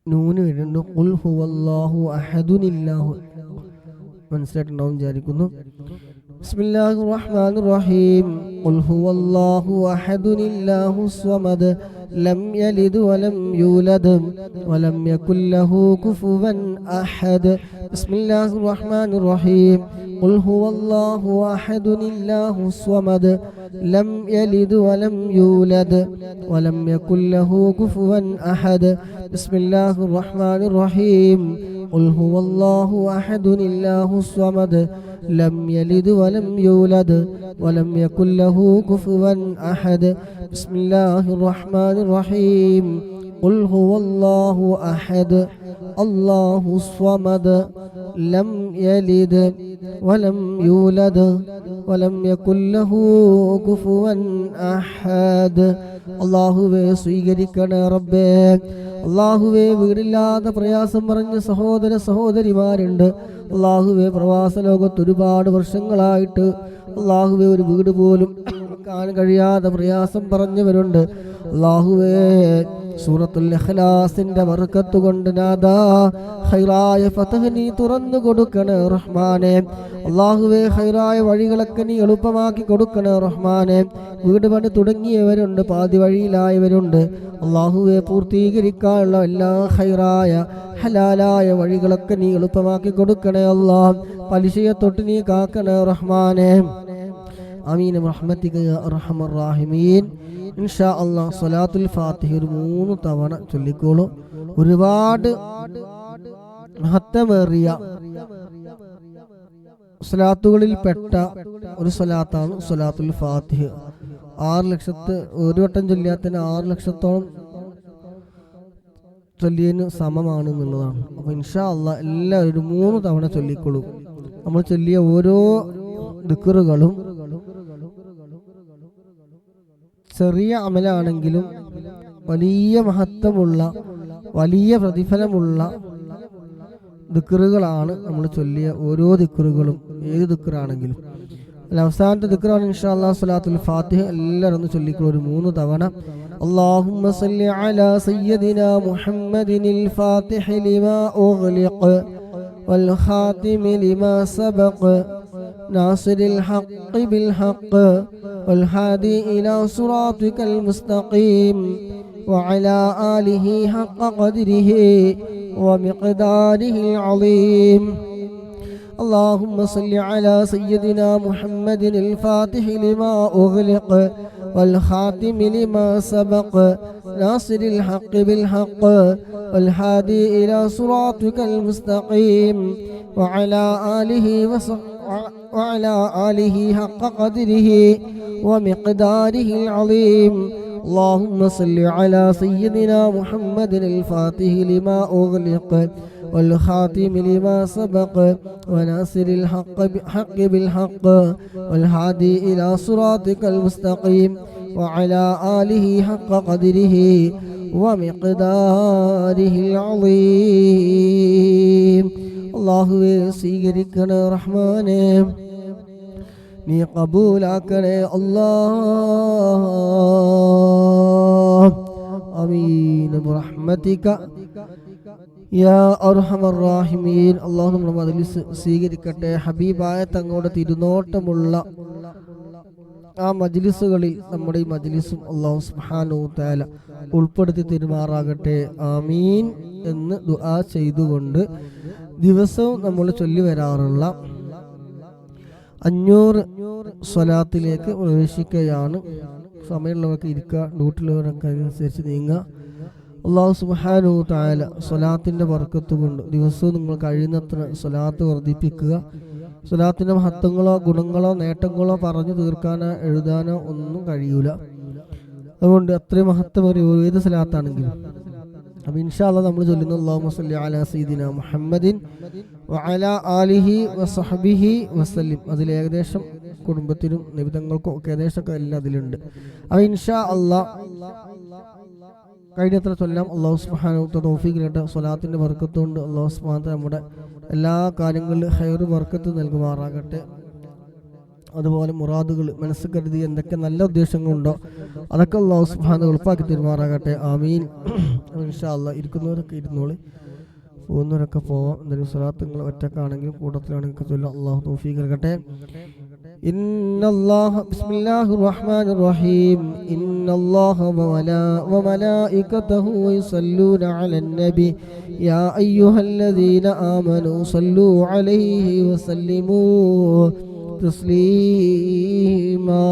നൂന് വരുന്നുണ്ട്. ഖുൽ ഹുവല്ലാഹു അഹദ് അല്ലാഹു. മനസ്സിലായിട്ടുണ്ടാവും വിചാരിക്കുന്നു. ബിസ്മില്ലാഹിർ റഹ്മാനിർ റഹീം. ഖുൽ ഹുവല്ലാഹു അഹദ് അല്ലാഹുസ് സ്വമദ് ലം യലിദ് വലം യൂലദ് വലം യകുൽ ലഹു കുഫുവൻ അഹദ്. ബിസ്മില്ലാഹിർ റഹ്മാനിർ റഹീം. ഖുൽ ഹുവല്ലാഹു അഹദ് അല്ലാഹുസ് സ്വമദ് ലം യലിദ് വലം യൂലദ് വലം യകുൽ ലഹു കുഫുവൻ അഹദ്. ബിസ്മില്ലാഹിർ റഹ്മാനിർ റഹീം. ഖുൽ ഹുവല്ലാഹു അഹദ് അല്ലാഹുസ് സ്വമദ് ലം യലിദ് വലം യൂലദ് വലം യകുൽ ലഹു കുഫുവൻ അഹദ്. ബിസ്മില്ലാഹിർ റഹ്മാനിർ റഹീം. ഖുൽ ഹുവല്ലാഹു അഹദ് അല്ലാഹുസ് സ്വമദ് ലം യലിദ് വലം യൂലദ് വലം യകുൽ ലഹു കുഫുവൻ അഹദ്. അല്ലാഹുവേ സ്വീകരിക്കണേ റബ്ബേ. അല്ലാഹുവേ വീടില്ലാതെ പ്രയാസം പറഞ്ഞ സഹോദര സഹോദരിമാരുണ്ട്. അല്ലാഹുവേ പ്രവാസ ലോകത്ത് ഒരുപാട് വർഷങ്ങളായിട്ട് അല്ലാഹുവേ ഒരു വീട് പോലും കാണാൻ കഴിയാതെ പ്രയാസം പറഞ്ഞവരുണ്ട്. അല്ലാഹുവേ സൂറത്തുൽ ഇഖ്ലാസിന്റെ ബർക്കത്ത് കൊണ്ട് നാദാ ഖൈറായ ഫതഹ് നീ തുറന്നു കൊടുക്കണേ റഹ്മാനെ. അല്ലാഹുവേ ഖൈറായ വഴികളൊക്കെ നീ എളുപ്പമാക്കി കൊടുക്കണേ റഹ്മാനെ. വീട് പണി തുടങ്ങിയവരുണ്ട്, പാതി വഴിയിലായവരുണ്ട്. അല്ലാഹുവേ പൂർത്തീകരിക്കാനുള്ള എല്ലാ ഖൈറായ ഹലാലായ വഴികളൊക്കെ നീ എളുപ്പമാക്കി കൊടുക്കണേ അല്ലാഹ്. പലിശയെ തൊട്ട് നീ കാക്കണേ റഹ്മാനെ. ആമീൻ റഹ്മതിക യാ അർഹമർ റഹീമീൻ. ഇൻഷാ അല്ലാഹ് സ്വലാത്തുൽ ഫാത്തിഹ ഒരു 3 തവണ ചൊല്ലിക്കോളൂ. ഒരുപാട് മഹത്വമേറിയ സ്വലാത്തുകളിൽ പെട്ട ഒരു സ്വലാത്താണ് സ്വലാത്തുൽ ഫാത്തിഹ. 6 ലക്ഷത്ത് ഒരു വട്ടം ചൊല്ലിയാത്തന്നെ 6 ലക്ഷത്തോളം ചൊല്ലിയതിന് സമമാണ് എന്നുള്ളതാണ്. അപ്പോൾ ഇൻഷാ അല്ലാഹ് എല്ലാവരും 3 തവണ ചൊല്ലിക്കോളൂ. നമ്മൾ ചൊല്ലിയ ഓരോ ദിക്റുകളും ചെറിയ അമലാണെങ്കിലും വലിയ മഹത്വമുള്ള വലിയ പ്രതിഫലമുള്ള ദിക്റുകളാണ് നമ്മൾ ചൊല്ലിയ ഓരോ ദിക്റുകളും. ഏത് ദിക്റാണെങ്കിലും അവസാനത്തെ ദിക്റാണ് ഇൻഷാ അല്ലാഹ് സ്വലാത്തുൽ ഫാത്തിഹ. എല്ലാവരും ഒന്ന് ചൊല്ലിക്കോളൂ ഒരു 3 തവണ. اللهم صل على سيدنا محمد الفاتح لما أغلق والخاتم لما سبق ناصر الحق بالحق والهادي إلى صراطك المستقيم وعلى آله حق قدره ومقداره العظيم. اللهم صل على سيدنا محمد الفاتح لما أغلق والخاتم لما سبق ناصر الحق بالحق والهادي إلى صراطك المستقيم وعلى آله حق قدره ومقداره العظيم. اللهم صل على سيدنا محمد الفاتح لما أغلق والخاتم لما سبق وناصر الحق بالحق والهادي إلى صراطك المستقيم وعلى آله حق قدره ومقداره العظيم. അല്ലാഹുവേ സ്വീകരിക്കണേ റഹ്മാനേ, നീ കബൂലാക്കണേ അല്ലാഹ്. ആമീൻ ബിറഹ്മതിക യാ അർഹമർ റഹീമീൻ. അല്ലാഹു നമ്മുടെ മജ്ലിസ് സ്വീകരിക്കട്ടെ. ഹബീബായ തങ്ങളുടെ തിരുനോട്ടമുള്ള ആ മജ്ലിസുകളിൽ നമ്മുടെ ഈ മജ്ലിസും അല്ലാഹു സുബ്ഹാനഹു തആല ഉൾപ്പെടുത്തി തിരുമാറാകട്ടെ. ആമീൻ എന്ന് ദുആ ചെയ്തുകൊണ്ട് ദിവസവും നമ്മൾ ചൊല്ലി വരാറുള്ള 500 സ്വലാത്തിലേക്ക് പ്രവേശിക്കുകയാണ്. സമയമുള്ളവർക്ക് ഇരിക്കുക, ഡ്യൂട്ടിയുള്ളവരൊക്കെ അതിനനുസരിച്ച് നീങ്ങുക. അല്ലാഹു സുബ്ഹാനഹു തആല സ്വലാത്തിൻ്റെ ബർക്കത്ത് കൊണ്ട് ദിവസവും നിങ്ങൾ കഴിയുന്നത്ര സ്വലാത്ത് വർദ്ധിപ്പിക്കുക. സ്വലാത്തിൻ്റെ മഹത്വങ്ങളോ ഗുണങ്ങളോ നേട്ടങ്ങളോ പറഞ്ഞു തീർക്കാനോ എഴുതാനോ ഒന്നും കഴിയൂല. അതുകൊണ്ട് അത്രയും മഹത്വമേറിയ ഏത് സ്വലാത്താണെങ്കിലും അപ്പോൾ ഇൻഷാ അല്ലാഹ് നമ്മൾ ചൊല്ലുന്ന അല്ലാഹുമ്മ സ്വല്ലി അലാ സയ്യിദിനാ മുഹമ്മദിൻ വഅലാ ആലിഹി വസഹ്ബിഹി വസല്ലിം. അതിൽ ഏകദേശം കുടുംബത്തിനും നിബിധങ്ങൾക്കും ഒക്കെ ഏകദേശമൊക്കെ എല്ലാം അതിലുണ്ട്. അപ്പോൾ ഇൻഷാ അല്ലാഹ് കഴിഞ്ഞത്ര ചൊല്ലാം. അല്ലാഹു സുബ്ഹാനഹു വ തആല തൗഫീഖ് നൽകട്ടെ. സ്വലാത്തിൻ്റെ ബർക്കത്ത് കൊണ്ട് അല്ലാഹു സുബ്ഹാനഹു വ തആല നമ്മുടെ എല്ലാ കാര്യങ്ങളിലും ഖൈർ ബർക്കത്ത് നൽകുമാറാകട്ടെ. അതുപോലെ മുറാദുകൾ മനസ്സ് കരുതി എന്തൊക്കെ നല്ല ഉദ്ദേശങ്ങളുണ്ടോ അതൊക്കെ അല്ലാഹു സുബ്ഹാനഹു വ തആല എളുപ്പമാക്കി തരുമാറാകട്ടെ. ആമീൻ. ഇൻഷാ അല്ലാഹ് ഇരിക്കുന്നവരൊക്കെ ഇരുന്നോളി, പോകുന്നവരൊക്കെ പോവാം. എന്തെങ്കിലും സ്വലാത്തുകൾ ഒറ്റക്കാണെങ്കിലും കൂട്ടത്തിലാണെങ്കിൽ ചൊല്ലാം. അല്ലാഹു തൗഫീഖ് നൽകട്ടെ. ബിസ്മില്ലാഹിർ റഹ്മാനിർ റഹീം. ഇന്നല്ലാഹ വമലായികതഹു യുസല്ലൂന അലൻ നബി യാ അയ്യുഹല്ലദീന ആമനൂ സല്ലൂ അലൈഹി വസല്ലിമൂ തസ്ലീമാ.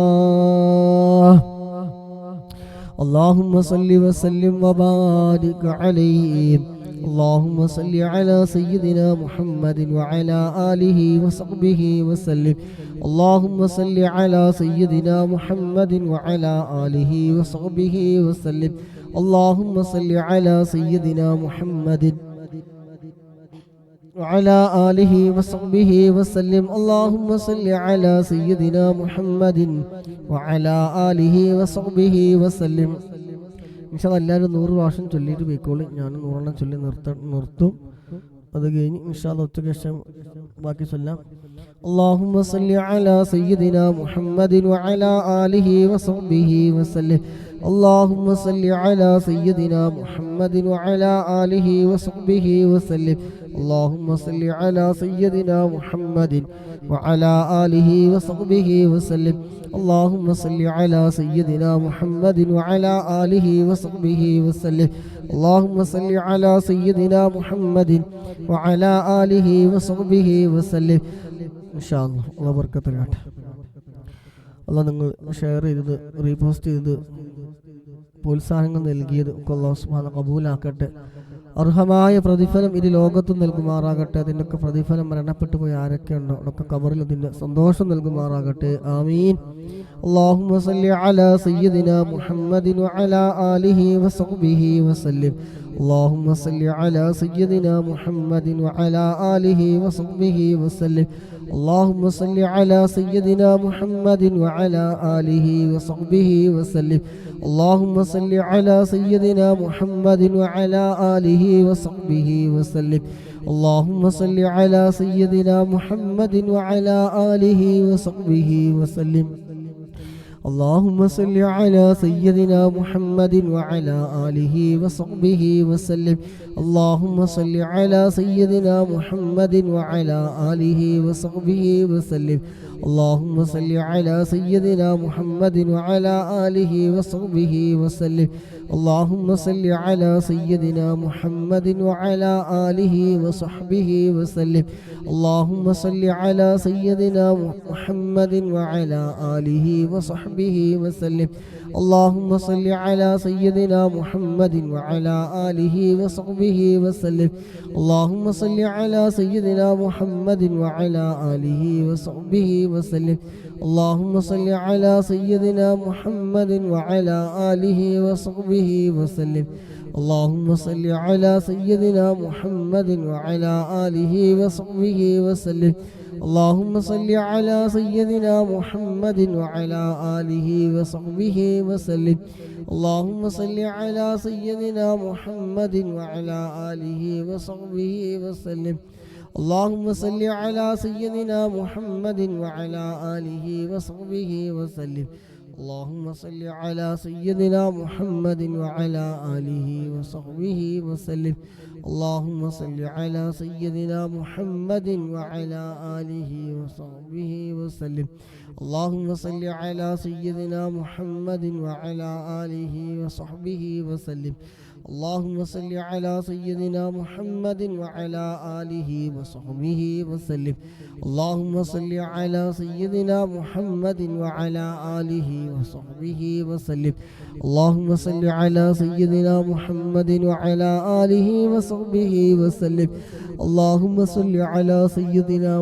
اللهم صل وسلم وبارك عليه. اللهم صل على سيدنا محمد وعلى آله وصحبه وسلم. اللهم صل على سيدنا محمد وعلى آله وصحبه وسلم. اللهم صل على سيدنا محمد وعلى آله وصحبه وسلم. اللهم صل على سيدنا محمد وعلى آله وصحبه وسلم. ഇൻഷാ അല്ലാഹ് എല്ലാവരും 100 പ്രാവശ്യം ചൊല്ലിയിട്ട് പോയിക്കോളി. ഞാൻ 100 ചൊല്ലി നിർത്തും. അത് കഴിഞ്ഞ് ഇൻഷാ അല്ലാഹ് ഉച്ചയ്ക്ക് ശേഷം ബാക്കി ചൊല്ലാം. اللهم صل على سيدنا محمد وعلى آله وصحبه وسلم. اللهم صل على سيدنا محمد وعلى آله وصحبه وسلم. اللهم صل على سيدنا محمد وعلى آله وصحبه وسلم. اللهم صل على سيدنا محمد وعلى آله وصحبه وسلم. اللهم صل على سيدنا محمد وعلى آله وصحبه وسلم. ഇൻഷാ അല്ലാഹ് അല്ലാഹു ബർക്കത്ത് നൽകട്ടെ. അല്ലാഹ് നിങ്ങൾ ഷെയർ ചെയ്തത് റീപോസ്റ്റ് ചെയ്തത് പ്രോത്സാഹനങ്ങൾ നൽകിയത് ഒക്കെ അല്ലാഹു സുബ്ഹാനഹു വ തആല കബൂലാക്കട്ടെ. അർഹമായ പ്രതിഫലം ഇത് ലോകത്തും നൽകുമാറാകട്ടെ. അതിൻ്റെയൊക്കെ പ്രതിഫലം മരണപ്പെട്ടു പോയി ആരൊക്കെ ഉണ്ടോ അതൊക്കെ ഖബറിൽ അതിൻ്റെ സന്തോഷം നൽകുമാറാകട്ടെ. ആമീൻ. اللهم صل على سيدنا محمد وعلى آله وصحبه وسلم. اللهم صل على سيدنا محمد وعلى آله وصحبه وسلم. اللهم صل على سيدنا محمد وعلى آله وصحبه وسلم. اللهم صل على سيدنا محمد وعلى آله وصحبه وسلم. اللهم صل على سيدنا محمد وعلى آله وصحبه وسلم. اللهم صل على سيدنا محمد وعلى آله وصحبه وسلم. اللهم صل على سيدنا محمد وعلى آله وصحبه وسلم. اللهم صل على سيدنا محمد وعلى آله وصحبه وسلم. اللهم صل على سيدنا محمد وعلى آله وصحبه وسلم. اللهم صل على سيدنا محمد وعلى آله وصحبه وسلم. اللهم صل على سيدنا محمد وعلى آله وصحبه وسلم. اللهم صل على سيدنا محمد وعلى آله وصحبه وسلم. اللهم صل على سيدنا محمد وعلى آله وصحبه وسلم. اللهم صل على سيدنا محمد وعلى آله وصحبه وسلم. اللهم صل على سيدنا محمد وعلى آله وصحبه وسلم. اللهم صل على سيدنا محمد وعلى آله وصحبه وسلم. اللهم صل على سيدنا محمد وعلى آله وصحبه وسلم. اللهم صل على سيدنا محمد وعلى آله وصحبه وسلم. اللهم صل على سيدنا محمد وعلى آله وصحبه وسلم. اللهم صل على سيدنا محمد وعلى آله وصحبه وسلم. اللهم صل على سيدنا محمد وعلى آله وصحبه وسلم. اللهم صل على سيدنا محمد وعلى آله وصحبه وسلم. اللهم صل على سيدنا محمد وعلى آله وصحبه وسلم. اللهم صل على سيدنا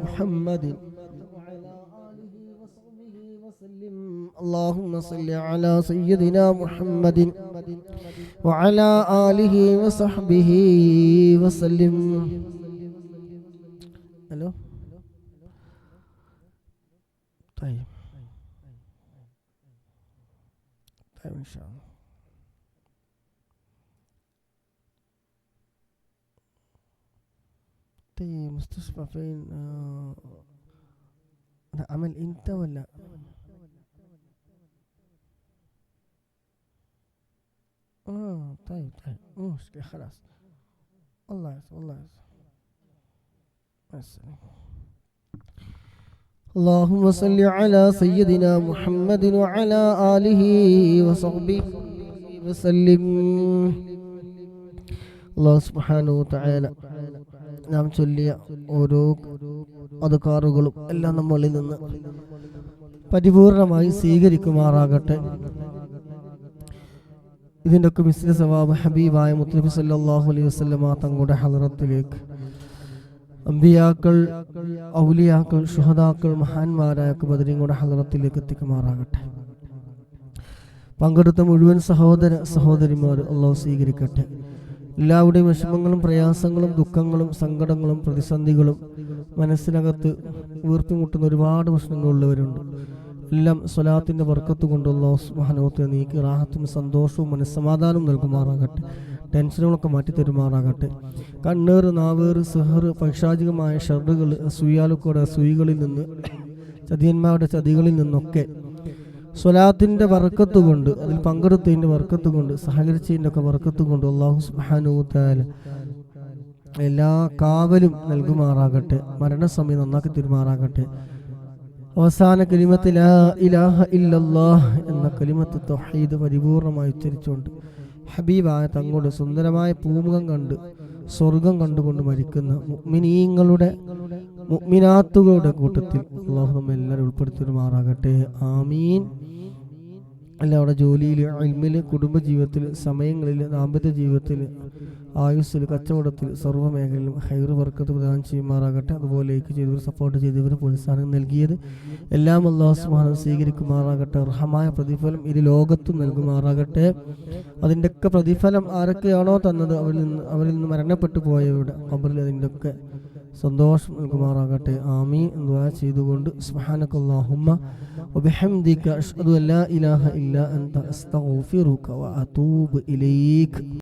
محمد. اللهم صل على سيدنا محمد وعلى آله وصحبه وسلم. الو طيب ان شاء الله. طيب مستشفى فين؟ عمل انت ولا؟ طيب مو مشكلة خلاص. الله يسلمك الله يسلمك. اللهم صل على سيدنا محمد وعلى آله وصحبه وسلم. الله سبحانه وتعالى നാം ചൊല്ലിയ ഓരോ അദ്കാറുകളും എല്ലാം നമ്മളിൽ നിന്ന് പരിപൂർണമായി സ്വീകരിക്കുമാറാകട്ടെ. ഇതിൻ്റെ ഒക്കെ മിസ്ല സവാബ് ഹബീബായ മുത്തനബി സല്ലല്ലാഹു അലൈഹി വസല്ലമ തങ്ങളുടെ ഹളറത്തിലേക്ക് അമ്പിയാക്കൾ, ഔലിയാക്കൾ, ശുഹദാക്കൾ, മഹാന്മാരായ ബദരീങ്ങളുടെ ഹളറത്തിലേക്ക് എത്തിക്കുമാറാകട്ടെ. പങ്കെടുത്ത മുഴുവൻ സഹോദര സഹോദരിമാർ അല്ലാഹു സ്വീകരിക്കട്ടെ. എല്ലാവരുടെയും വിഷമങ്ങളും പ്രയാസങ്ങളും ദുഃഖങ്ങളും സങ്കടങ്ങളും പ്രതിസന്ധികളും മനസ്സിനകത്ത് വീർത്തുമുട്ടുന്ന ഒരുപാട് പ്രശ്നങ്ങളുള്ളവരുണ്ട്. എല്ലാം സ്വലാത്തിൻ്റെ ബർക്കത്ത് കൊണ്ട് അല്ലാഹു സുബ്ഹാനഹു വ തആല നീക്കി റാഹത്തും സന്തോഷവും മനസ്സമാധാനവും നൽകുമാറാകട്ടെ. ടെൻഷനുകളൊക്കെ മാറ്റിത്തരുമാറാകട്ടെ. കണ്ണേറ്, നാവേറ്, സിഹറ്, പൈശാചികമായ ഷർറുകൾ, സൂയാലുക്കോടെ സൂയികളിൽ നിന്ന്, ചതിയന്മാരുടെ ചതികളിൽ നിന്നൊക്കെ സ്വലാത്തിൻ്റെ ബർക്കത്ത് കൊണ്ട്, അതിൽ പങ്കെടുത്തതിൻ്റെ ബർക്കത്ത് കൊണ്ട്, സഹകരിച്ചതിൻ്റെ ഒക്കെ ബർക്കത്ത് കൊണ്ട് അല്ലാഹു സുബ്ഹാനഹു വ തആല എല്ലാ കാവലും നൽകുമാറാകട്ടെ. മരണസമയം നന്നാക്കി തരുമാറാകട്ടെ. അവസാന കലിമത്ത് ലാ ഇലാഹ ഇല്ലല്ലാഹ് എന്ന കലിമത്ത് തൗഹീദ് പരിപൂർണമായി ഉച്ചരിച്ചുകൊണ്ട് ഹബീബായ തങ്ങളുടെ സുന്ദരമായ പൂമുഖം കണ്ട് സ്വർഗം കണ്ടുകൊണ്ട് മരിക്കുന്ന മുഅ്മിനീങ്ങളുടെ മുഅ്മിനാത്തുകളുടെ കൂട്ടത്തിൽ അല്ലാഹു നമ്മെ എല്ലാവരും ഉൾപ്പെടുത്തുമാറാകട്ടെ. ആമീൻ. എല്ലാവരുടെ ജോലിയിൽ, ഇൽമിൽ, കുടുംബജീവിതത്തിൽ, സമയങ്ങളിൽ, ദാമ്പത്യ ജീവിതത്തിൽ, ആയുസ്സിൽ, കച്ചവടത്തിൽ, സർവ്വമേഖലയിലും ഹൈറ് ബർക്കത്ത് പ്രദാനം ചെയ്യുമാറാകട്ടെ. അതുപോലെ ലൈക്ക് ചെയ്തവർ, സപ്പോർട്ട് ചെയ്തവർ, പ്രോത്സാഹനം നൽകിയത് എല്ലാം അല്ലാഹു സുബ്ഹാനഹു വ തആല സ്വീകരിക്കുമാറാകട്ടെ. അർഹമായ പ്രതിഫലം ഇരു ലോകത്തും നൽകുമാറാകട്ടെ. അതിൻ്റെയൊക്കെ പ്രതിഫലം ആരൊക്കെയാണോ തന്നത് അവരിൽ നിന്ന് മരണപ്പെട്ടു പോയവരുടെ ഖബറിൽ അതിൻ്റെയൊക്കെ സന്തോഷം നൽകുമാറാകട്ടെ. ആമീൻ ദുആ ചെയ്തുകൊണ്ട് സുബ്ഹാനകല്ലാഹുമ്മ വബിഹംദിക അഷ്ഹദു അല്ലാ ഇലാഹ ഇല്ലാ അൻത അസ്തഗ്ഫിറുക വഅതൂബു ഇലൈക്.